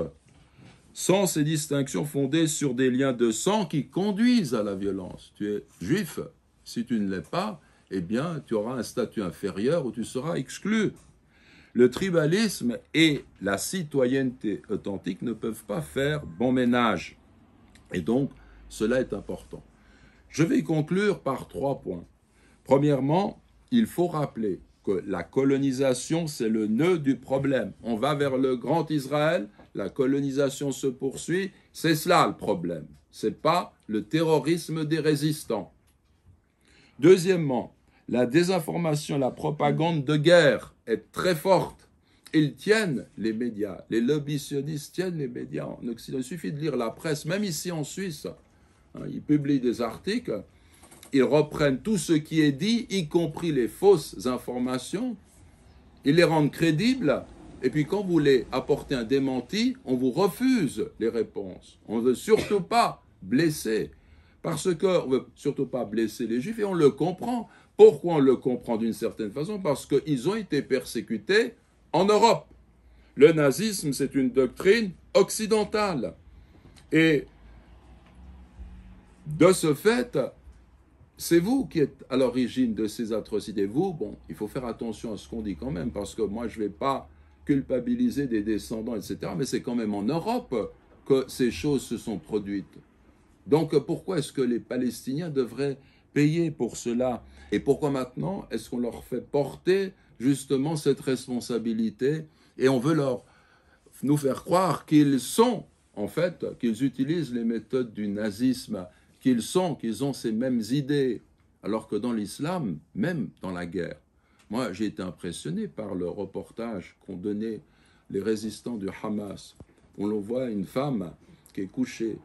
sans ces distinctions fondées sur des liens de sang qui conduisent à la violence. Tu es juif, si tu ne l'es pas, eh bien, tu auras un statut inférieur où tu seras exclu. Le tribalisme et la citoyenneté authentique ne peuvent pas faire bon ménage. Et donc, cela est important. Je vais conclure par 3 points. Premièrement, il faut rappeler que la colonisation, c'est le nœud du problème. On va vers le grand Israël, la colonisation se poursuit, c'est cela le problème. Ce n'est pas le terrorisme des résistants. Deuxièmement, la désinformation, la propagande de guerre est très forte. Ils tiennent les médias, les lobbies sionistes tiennent les médias en Occident. Il suffit de lire la presse, même ici en Suisse. Ils publient des articles, ils reprennent tout ce qui est dit, y compris les fausses informations, ils les rendent crédibles, et puis quand vous voulez apporter un démenti, on vous refuse les réponses. On ne veut surtout pas blesser, parce qu'on ne veut surtout pas blesser les Juifs, et on le comprend. Pourquoi on le comprend d'une certaine façon? Parce qu'ils ont été persécutés en Europe. Le nazisme, c'est une doctrine occidentale. Et de ce fait, c'est vous qui êtes à l'origine de ces atrocités. Vous, bon, il faut faire attention à ce qu'on dit quand même, parce que moi, je ne vais pas culpabiliser des descendants, etc., mais c'est quand même en Europe que ces choses se sont produites. Donc, pourquoi est-ce que les Palestiniens devraient payer pour cela? Et pourquoi maintenant est-ce qu'on leur fait porter justement cette responsabilité? Et on veut nous faire croire qu'ils sont, en fait, qu'ils utilisent les méthodes du nazisme, qu'ils ont ces mêmes idées, alors que dans l'islam, même dans la guerre, moi j'ai été impressionné par le reportage qu'ont donné les résistants du Hamas. On le voit, une femme qui est couchée,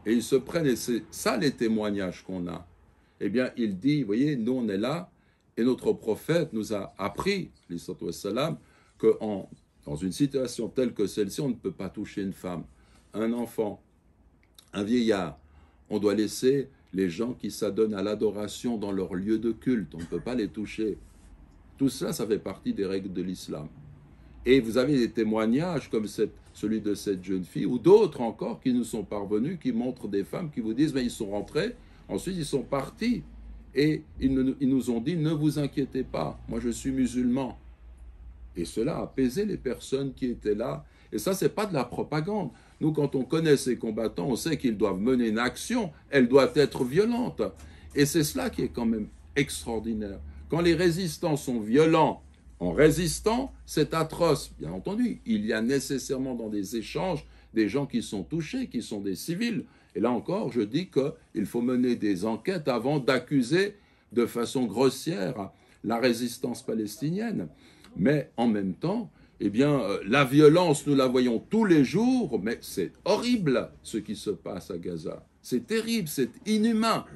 et ils se prennent, et c'est ça les témoignages qu'on a. Eh bien, il dit, vous voyez, nous on est là, et notre prophète nous a appris, que dans une situation telle que celle-ci, on ne peut pas toucher une femme, un enfant, un vieillard. On doit laisser les gens qui s'adonnent à l'adoration dans leur lieu de culte. On ne peut pas les toucher. Tout cela, ça fait partie des règles de l'islam. Et vous avez des témoignages comme celui de cette jeune fille, ou d'autres encore qui nous sont parvenus, qui montrent des femmes qui vous disent, mais ils sont rentrés, ensuite ils sont partis. Et ils nous ont dit, ne vous inquiétez pas, moi je suis musulman. Et cela a apaisé les personnes qui étaient là. Et ça, ce n'est pas de la propagande. Nous, quand on connaît ces combattants, on sait qu'ils doivent mener une action. Elle doit être violente. Et c'est cela qui est quand même extraordinaire. Quand les résistants sont violents en résistant, c'est atroce. Bien entendu, il y a nécessairement dans des échanges des gens qui sont touchés, qui sont des civils. Et là encore, je dis qu'il faut mener des enquêtes avant d'accuser de façon grossière la résistance palestinienne. Mais en même temps, eh bien, la violence, nous la voyons tous les jours, mais c'est horrible ce qui se passe à Gaza. C'est terrible, c'est inhumain.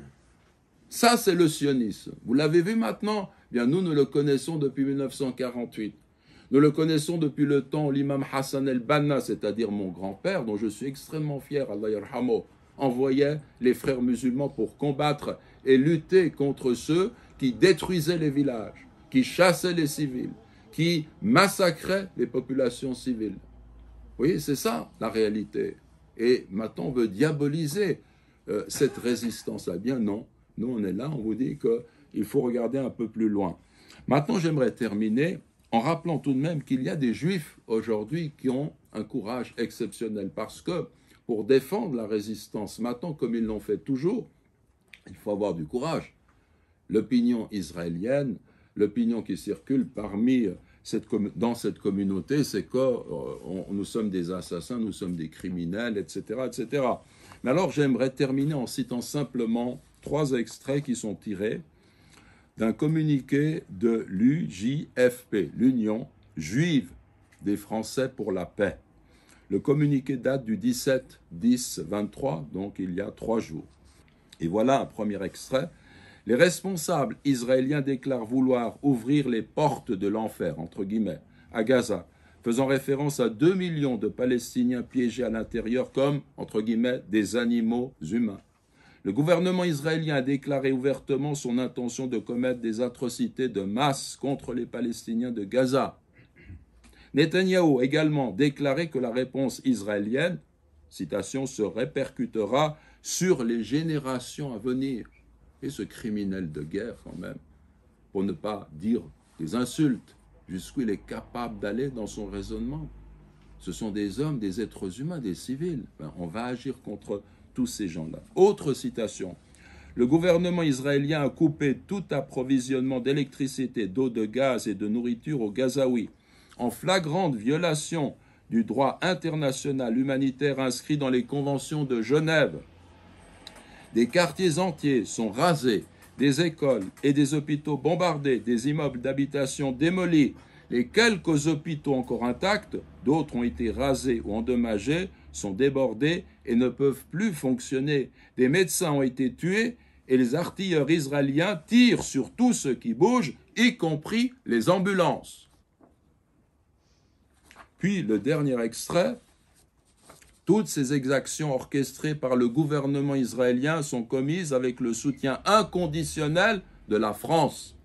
Ça, c'est le sionisme. Vous l'avez vu maintenant? Eh bien, nous le connaissons depuis 1948. Nous le connaissons depuis le temps où l'imam Hassan el-Banna, c'est-à-dire mon grand-père, dont je suis extrêmement fier, Allah yarhamo, envoyait les frères musulmans pour combattre et lutter contre ceux qui détruisaient les villages, qui chassaient les civils, qui massacraient les populations civiles. Vous voyez, c'est ça la réalité. Et maintenant, on veut diaboliser cette résistance-là. Bien non, nous on est là, on vous dit qu'il faut regarder un peu plus loin. Maintenant, j'aimerais terminer en rappelant tout de même qu'il y a des Juifs aujourd'hui qui ont un courage exceptionnel, parce que pour défendre la résistance, maintenant, comme ils l'ont fait toujours, il faut avoir du courage. L'opinion israélienne, l'opinion qui circule dans cette communauté, c'est que nous sommes des assassins, nous sommes des criminels, etc., etc. Mais alors, j'aimerais terminer en citant simplement 3 extraits qui sont tirés d'un communiqué de l'UJFP, l'Union juive des Français pour la paix. Le communiqué date du 17-10-23, donc il y a 3 jours. Et voilà un premier extrait. Les responsables israéliens déclarent vouloir ouvrir les portes de l'enfer, entre guillemets, à Gaza, faisant référence à 2 millions de Palestiniens piégés à l'intérieur comme, entre guillemets, des animaux humains. Le gouvernement israélien a déclaré ouvertement son intention de commettre des atrocités de masse contre les Palestiniens de Gaza. Netanyahou a également déclaré que la réponse israélienne, citation, se répercutera sur les générations à venir. Et ce criminel de guerre, quand même, pour ne pas dire des insultes, jusqu'où il est capable d'aller dans son raisonnement. Ce sont des hommes, des êtres humains, des civils. On va agir contre tous ces gens-là. Autre citation. Le gouvernement israélien a coupé tout approvisionnement d'électricité, d'eau, de gaz et de nourriture aux Gazaouis, en flagrante violation du droit international humanitaire inscrit dans les conventions de Genève. Des quartiers entiers sont rasés, des écoles et des hôpitaux bombardés, des immeubles d'habitation démolis. Les quelques hôpitaux encore intacts, d'autres ont été rasés ou endommagés, sont débordés et ne peuvent plus fonctionner. Des médecins ont été tués et les artilleurs israéliens tirent sur tout ce qui bouge, y compris les ambulances. Puis le dernier extrait. Toutes ces exactions orchestrées par le gouvernement israélien sont commises avec le soutien inconditionnel de la France.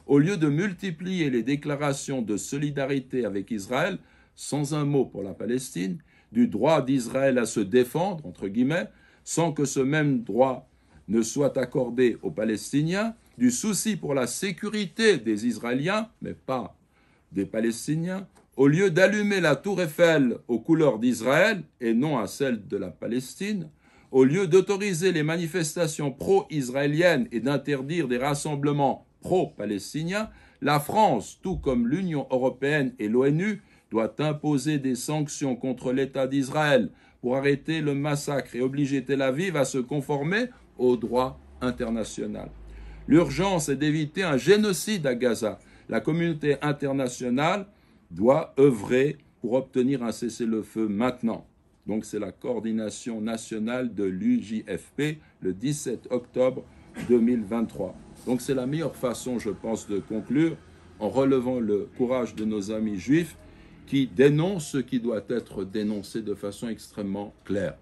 Au lieu de multiplier les déclarations de solidarité avec Israël, sans un mot pour la Palestine, du droit d'Israël à se défendre, entre guillemets, sans que ce même droit ne soit accordé aux Palestiniens, du souci pour la sécurité des Israéliens, mais pas des Palestiniens, au lieu d'allumer la tour Eiffel aux couleurs d'Israël et non à celles de la Palestine, au lieu d'autoriser les manifestations pro-israéliennes et d'interdire des rassemblements pro-palestiniens, la France, tout comme l'Union européenne et l'ONU, doit imposer des sanctions contre l'État d'Israël pour arrêter le massacre et obliger Tel Aviv à se conformer au droit international. L'urgence est d'éviter un génocide à Gaza. La communauté internationale doit œuvrer pour obtenir un cessez-le-feu maintenant. Donc c'est la coordination nationale de l'UJFP le 17 octobre 2023. Donc c'est la meilleure façon, je pense, de conclure en relevant le courage de nos amis juifs qui dénoncent ce qui doit être dénoncé de façon extrêmement claire.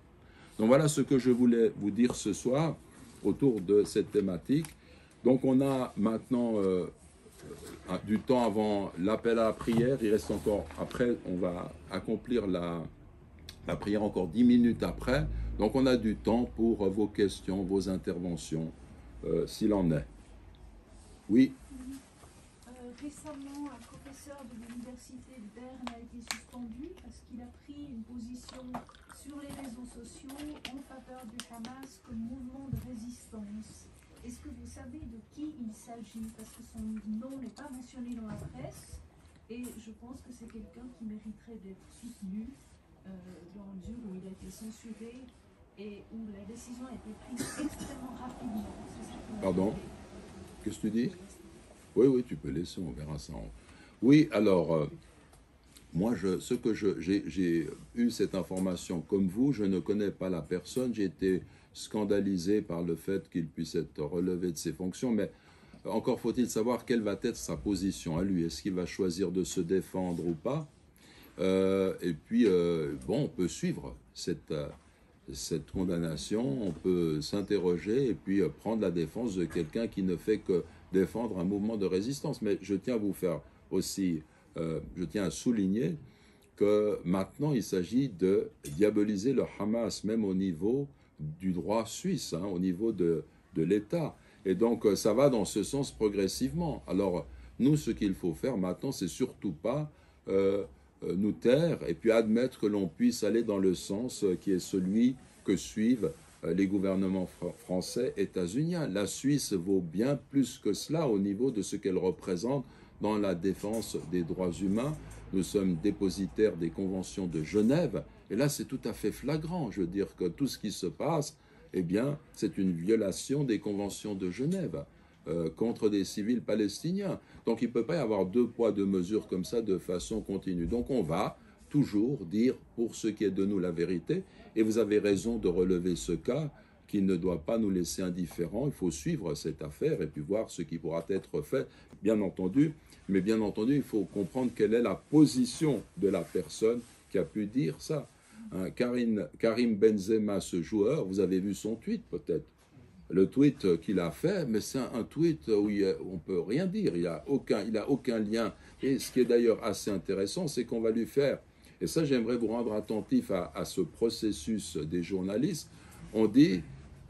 Donc voilà ce que je voulais vous dire ce soir autour de cette thématique. Donc on a maintenant du temps avant l'appel à la prière. Il reste encore, après on va accomplir la prière encore 10 minutes après. Donc on a du temps pour vos questions, vos interventions, s'il en est. Oui. Récemment, un professeur de l'université de Berne a été suspendu parce qu'il a pris une position sur les réseaux sociaux en faveur du Hamas comme mouvement de résistance. Est-ce que vous savez de qui il s'agit? Parce que son nom n'est pas mentionné dans la presse et je pense que c'est quelqu'un qui mériterait d'être soutenu dans la mesure où il a été censuré et où la décision a été prise extrêmement rapidement. Pardon? Qu'est-ce que tu dis? Oui, tu peux laisser, on verra ça. Oui, alors, moi, j'ai eu cette information comme vous, je ne connais pas la personne, j'ai été scandalisé par le fait qu'il puisse être relevé de ses fonctions, mais encore faut-il savoir quelle va être sa position à lui. Est-ce qu'il va choisir de se défendre ou pas? Et puis, bon, on peut suivre cette condamnation, on peut s'interroger et puis prendre la défense de quelqu'un qui ne fait que défendre un mouvement de résistance. Mais je tiens à vous faire aussi, je tiens à souligner que maintenant il s'agit de diaboliser le Hamas, même au niveau du droit suisse, au niveau de l'État. Et donc ça va dans ce sens progressivement. Alors nous, ce qu'il faut faire maintenant, c'est surtout pas nous taire et puis admettre que l'on puisse aller dans le sens qui est celui que suivent les gouvernements français et états-uniens. La Suisse vaut bien plus que cela au niveau de ce qu'elle représente dans la défense des droits humains. Nous sommes dépositaires des conventions de Genève, et là c'est tout à fait flagrant. Je veux dire que tout ce qui se passe, eh bien, c'est une violation des conventions de Genève contre des civils palestiniens. Donc il ne peut pas y avoir deux poids, deux mesures comme ça de façon continue. Donc on va toujours dire pour ce qui est de nous la vérité. Et vous avez raison de relever ce cas qui ne doit pas nous laisser indifférents. Il faut suivre cette affaire et puis voir ce qui pourra être fait, bien entendu. Mais bien entendu, il faut comprendre quelle est la position de la personne qui a pu dire ça. Karim Benzema, ce joueur, vous avez vu son tweet peut-être. Le tweet qu'il a fait, mais c'est un tweet où on ne peut rien dire, il n'a aucun lien. Et ce qui est d'ailleurs assez intéressant, c'est qu'on va lui faire, et ça j'aimerais vous rendre attentif à ce processus des journalistes, on dit,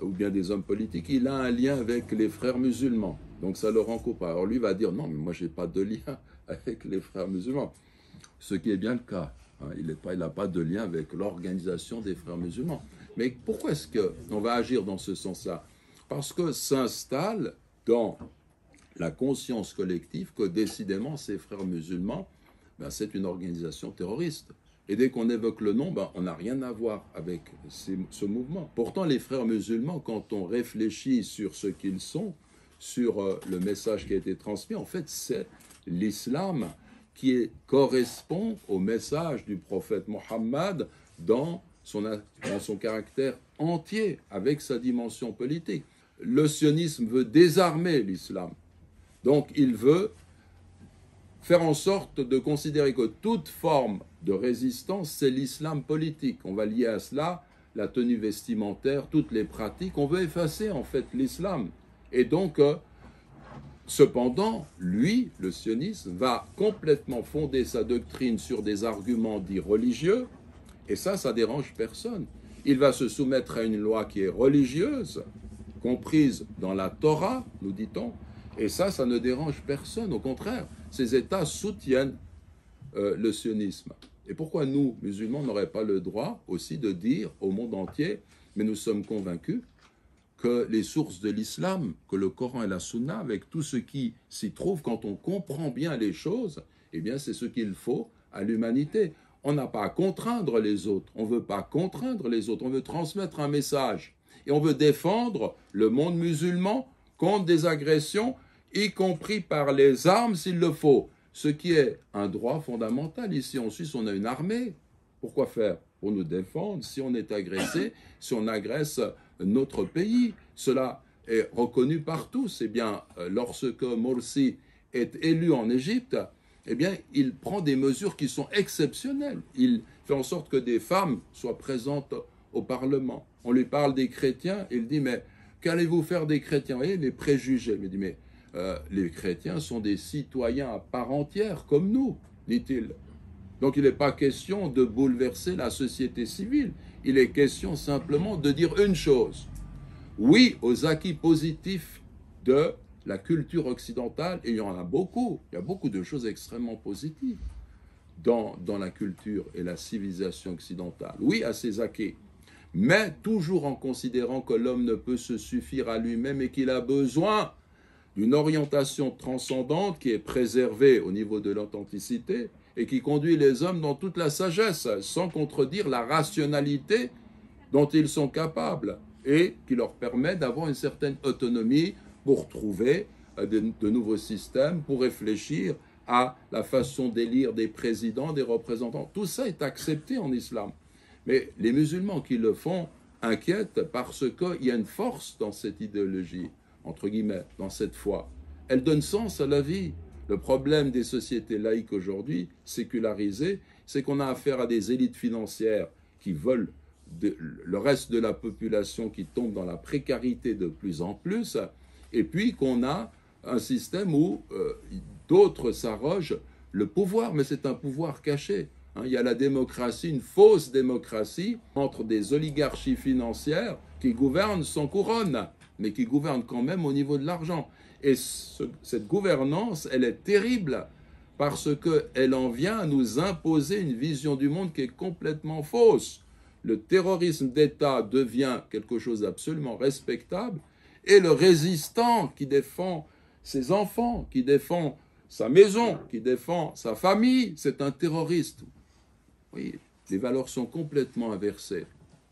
ou bien des hommes politiques, il a un lien avec les frères musulmans, donc ça le rend coupable. Alors lui va dire, non mais moi je n'ai pas de lien avec les frères musulmans, ce qui est bien le cas. Il n'a pas de lien avec l'organisation des frères musulmans. Mais pourquoi est-ce qu'on va agir dans ce sens-là? Parce que s'installe dans la conscience collective que décidément ces frères musulmans, c'est une organisation terroriste. Et dès qu'on évoque le nom, on n'a rien à voir avec ce mouvement. Pourtant, les frères musulmans, quand on réfléchit sur ce qu'ils sont, sur le message qui a été transmis, en fait, c'est l'islam qui correspond au message du prophète Mohammed dans son caractère entier, avec sa dimension politique. Le sionisme veut désarmer l'islam. Donc il veut faire en sorte de considérer que toute forme de résistance, c'est l'islam politique. On va lier à cela la tenue vestimentaire, toutes les pratiques. On veut effacer en fait l'islam. Et donc, cependant, lui, le sionisme, va complètement fonder sa doctrine sur des arguments dits religieux. Et ça dérange personne. Il va se soumettre à une loi qui est religieuse, comprise dans la Torah, nous dit-on, et ça ne dérange personne. Au contraire, ces États soutiennent le sionisme. Et pourquoi nous, musulmans, n'aurions pas le droit aussi de dire au monde entier, mais nous sommes convaincus que les sources de l'islam, que le Coran et la Sunna, avec tout ce qui s'y trouve, quand on comprend bien les choses, eh bien c'est ce qu'il faut à l'humanité. On n'a pas à contraindre les autres, on ne veut pas contraindre les autres, on veut transmettre un message. Et on veut défendre le monde musulman contre des agressions, y compris par les armes s'il le faut. Ce qui est un droit fondamental. Ici en Suisse, on a une armée. Pourquoi faire? Pour nous défendre si on est agressé, si on agresse notre pays. Cela est reconnu par tous. Eh bien, lorsque Morsi est élu en Égypte, eh bien, il prend des mesures qui sont exceptionnelles. Il fait en sorte que des femmes soient présentes au Parlement. On lui parle des chrétiens, il dit, mais qu'allez-vous faire des chrétiens? Vous voyez, les préjugés. Il dit, mais les chrétiens sont des citoyens à part entière, comme nous, dit-il. Donc il n'est pas question de bouleverser la société civile. Il est question simplement de dire une chose. Oui aux acquis positifs de la culture occidentale, et il y en a beaucoup. Il y a beaucoup de choses extrêmement positives dans la culture et la civilisation occidentale. Oui à ces acquis, mais toujours en considérant que l'homme ne peut se suffire à lui-même et qu'il a besoin d'une orientation transcendante qui est préservée au niveau de l'authenticité et qui conduit les hommes dans toute la sagesse, sans contredire la rationalité dont ils sont capables et qui leur permet d'avoir une certaine autonomie pour trouver de nouveaux systèmes, pour réfléchir à la façon d'élire des présidents, des représentants. Tout ça est accepté en islam. Mais les musulmans qui le font inquiètent parce qu'il y a une force dans cette idéologie, entre guillemets, dans cette foi. Elle donne sens à la vie. Le problème des sociétés laïques aujourd'hui, sécularisées, c'est qu'on a affaire à des élites financières qui veulent le reste de la population qui tombe dans la précarité de plus en plus, et puis qu'on a un système où d'autres s'arrogent le pouvoir, mais c'est un pouvoir caché. Il y a la démocratie, une fausse démocratie, entre des oligarchies financières qui gouvernent sans couronne, mais qui gouvernent quand même au niveau de l'argent. Et cette gouvernance, elle est terrible, parce qu'elle en vient à nous imposer une vision du monde qui est complètement fausse. Le terrorisme d'État devient quelque chose d'absolument respectable, et le résistant qui défend ses enfants, qui défend sa maison, qui défend sa famille, c'est un terroriste. Oui, les valeurs sont complètement inversées.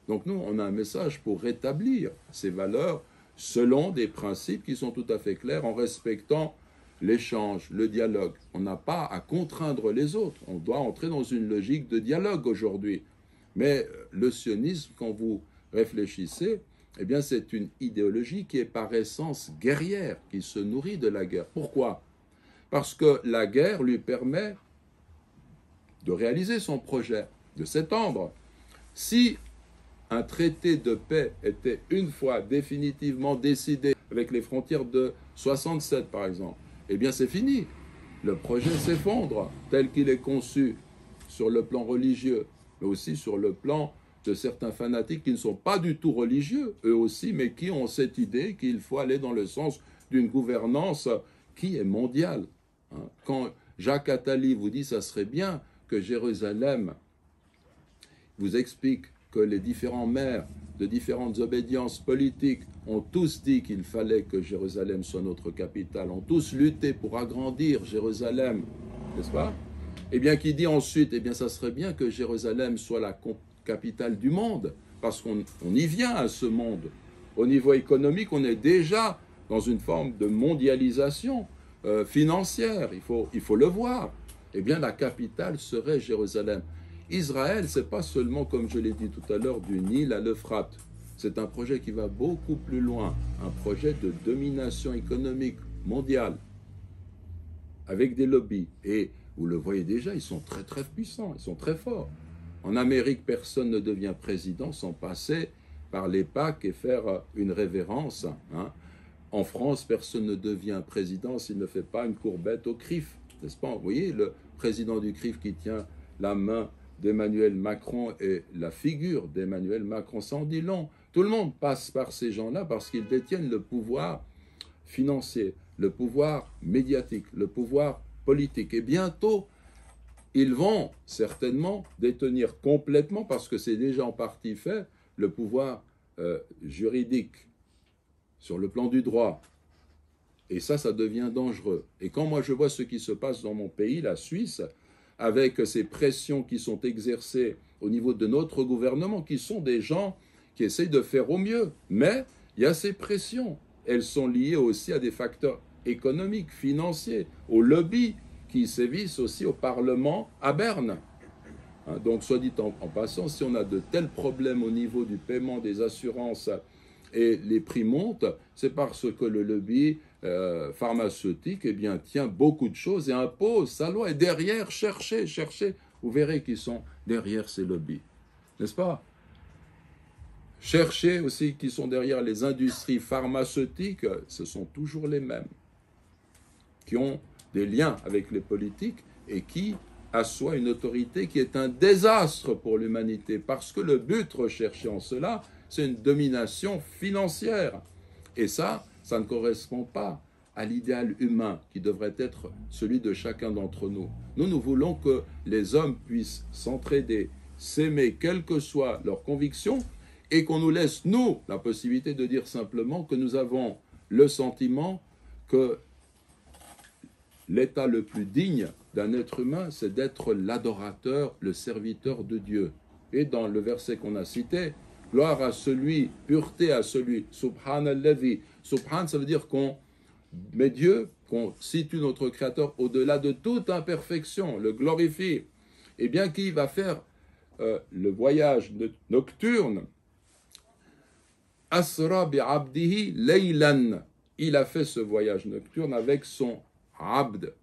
Donc nous, on a un message pour rétablir ces valeurs selon des principes qui sont tout à fait clairs, en respectant l'échange, le dialogue. On n'a pas à contraindre les autres. On doit entrer dans une logique de dialogue aujourd'hui. Mais le sionisme, quand vous réfléchissez, eh bien c'est une idéologie qui est par essence guerrière, qui se nourrit de la guerre. Pourquoi? Parce que la guerre lui permet de réaliser son projet, de s'étendre. Si un traité de paix était une fois définitivement décidé avec les frontières de 67 par exemple, eh bien c'est fini. Le projet s'effondre tel qu'il est conçu sur le plan religieux, mais aussi sur le plan de certains fanatiques qui ne sont pas du tout religieux, eux aussi, mais qui ont cette idée qu'il faut aller dans le sens d'une gouvernance qui est mondiale. Quand Jacques Attali vous dit ça serait bien que Jérusalem vous explique que les différents maires de différentes obédiences politiques ont tous dit qu'il fallait que Jérusalem soit notre capitale, ont tous lutté pour agrandir Jérusalem, n'est-ce pas? Eh bien, qui dit ensuite, eh bien, ça serait bien que Jérusalem soit la capitale du monde, parce qu'on y vient à ce monde. Au niveau économique, on est déjà dans une forme de mondialisation financière, il faut le voir. Eh bien, la capitale serait Jérusalem. Israël, ce n'est pas seulement, comme je l'ai dit tout à l'heure, du Nil à l'Euphrate. C'est un projet qui va beaucoup plus loin, un projet de domination économique mondiale, avec des lobbies. Et vous le voyez déjà, ils sont très très puissants, ils sont très forts. En Amérique, personne ne devient président sans passer par les Pâques et faire une révérence. En France, personne ne devient président s'il ne fait pas une courbette au CRIF, n'est-ce pas? Vous voyez, le président du CRIF qui tient la main d'Emmanuel Macron et la figure d'Emmanuel Macron, ça en dit long. Tout le monde passe par ces gens-là parce qu'ils détiennent le pouvoir financier, le pouvoir médiatique, le pouvoir politique. Et bientôt, ils vont certainement détenir complètement, parce que c'est déjà en partie fait, le pouvoir juridique sur le plan du droit. Et ça devient dangereux. Et quand moi je vois ce qui se passe dans mon pays, la Suisse, avec ces pressions qui sont exercées au niveau de notre gouvernement, qui sont des gens qui essayent de faire au mieux. Mais il y a ces pressions. Elles sont liées aussi à des facteurs économiques, financiers, aux lobbies qui sévissent aussi au Parlement à Berne. Donc, soit dit en passant, si on a de tels problèmes au niveau du paiement des assurances et les prix montent, c'est parce que le lobby pharmaceutique tient beaucoup de choses et impose sa loi. Et derrière, cherchez, vous verrez qu'ils sont derrière ces lobbies. N'est-ce pas? Cherchez aussi qui sont derrière les industries pharmaceutiques, ce sont toujours les mêmes, qui ont des liens avec les politiques et qui assoient une autorité qui est un désastre pour l'humanité, parce que le but recherché en cela, c'est une domination financière. Et ça ne correspond pas à l'idéal humain qui devrait être celui de chacun d'entre nous. Nous voulons que les hommes puissent s'entraider, s'aimer, quelles que soient leurs convictions, et qu'on nous laisse, nous, la possibilité de dire simplement que nous avons le sentiment que l'état le plus digne d'un être humain, c'est d'être l'adorateur, le serviteur de Dieu. Et dans le verset qu'on a cité, gloire à celui, pureté à celui, subhanallahi. Subhan, ça veut dire qu'on met Dieu, qu'on situe notre Créateur au-delà de toute imperfection, le glorifie. Et bien qui va faire le voyage nocturne, Asra bi abdihi laylan. Il a fait ce voyage nocturne avec son abd.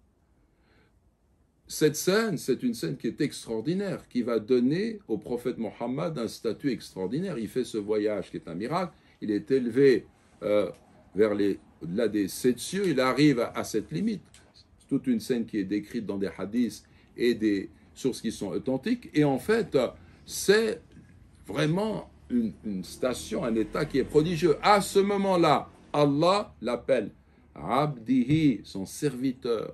Cette scène, c'est une scène qui est extraordinaire, qui va donner au prophète Mohammed un statut extraordinaire. Il fait ce voyage qui est un miracle. Il est élevé vers au-delà des 7 cieux. Il arrive à cette limite. C'est toute une scène qui est décrite dans des hadiths et des sources qui sont authentiques. Et en fait, c'est vraiment une station, un état qui est prodigieux. À ce moment-là, Allah l'appelle Abdihi, son serviteur,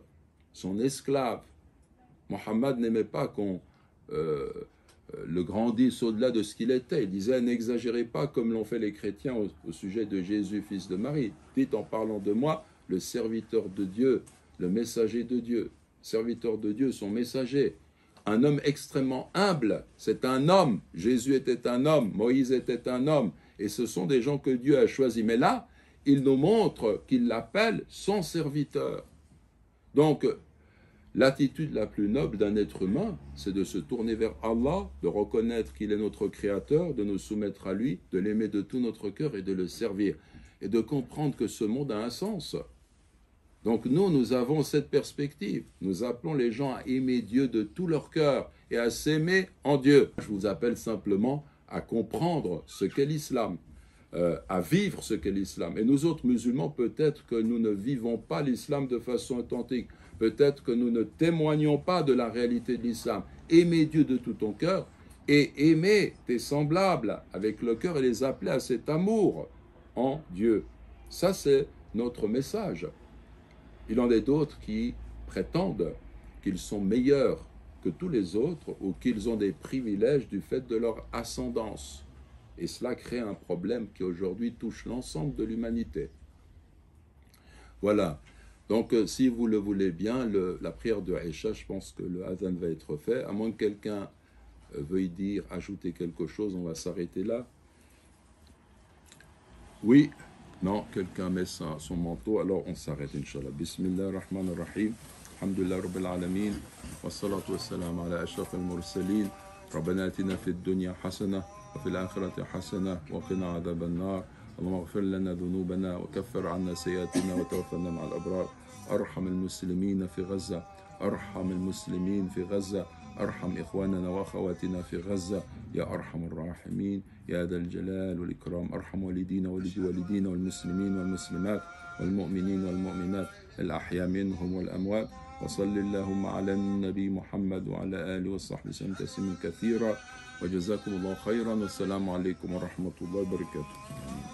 son esclave. Mohammed n'aimait pas qu'on le grandisse au-delà de ce qu'il était. Il disait, n'exagérez pas comme l'ont fait les chrétiens au sujet de Jésus, fils de Marie. Dites en parlant de moi, le serviteur de Dieu, le messager de Dieu. Serviteur de Dieu, son messager. Un homme extrêmement humble, c'est un homme. Jésus était un homme, Moïse était un homme. Et ce sont des gens que Dieu a choisis. Mais là, il nous montre qu'il l'appelle son serviteur. Donc, l'attitude la plus noble d'un être humain, c'est de se tourner vers Allah, de reconnaître qu'il est notre Créateur, de nous soumettre à lui, de l'aimer de tout notre cœur et de le servir, et de comprendre que ce monde a un sens. Donc nous avons cette perspective. Nous appelons les gens à aimer Dieu de tout leur cœur et à s'aimer en Dieu. Je vous appelle simplement à comprendre ce qu'est l'islam, à vivre ce qu'est l'islam. Et nous autres musulmans, peut-être que nous ne vivons pas l'islam de façon authentique. Peut-être que nous ne témoignons pas de la réalité de l'islam. Aimer Dieu de tout ton cœur et aimer tes semblables avec le cœur et les appeler à cet amour en Dieu. Ça, c'est notre message. Il en est d'autres qui prétendent qu'ils sont meilleurs que tous les autres ou qu'ils ont des privilèges du fait de leur ascendance. Et cela crée un problème qui aujourd'hui touche l'ensemble de l'humanité. Voilà. Donc, si vous le voulez bien, la prière de Aïcha, je pense que le adhan va être fait. À moins que quelqu'un veuille dire, ajouter quelque chose, on va s'arrêter là. Oui. Non, quelqu'un met son manteau, alors on s'arrête, Inch'Allah. Bismillah ar-Rahman ar-Rahim. Alhamdulillah Rabbil Alamin. Wa salatu wa salam ala ashraf al-mursalin. Rabbana atina fi dunya hasana, wa fil akhirati hasana, wa qina adhab an-nar. اللهم اغفر لنا ذنوبنا وكفر عنا سيئاتنا وتوفنا مع الأبرار. أرحم المسلمين في غزة، أرحم المسلمين في غزة، أرحم إخواننا وأخواتنا في غزة يا أرحم الراحمين يا ذا الجلال والإكرام. أرحم والدينا والدي والدينا والمسلمين والمسلمات والمؤمنين والمؤمنات الأحياء منهم والأموات. وصل اللهم على النبي محمد وعلى آله وصحبه وسلم تسليما كثيرا. وجزاكم الله خيرا والسلام عليكم ورحمة الله وبركاته.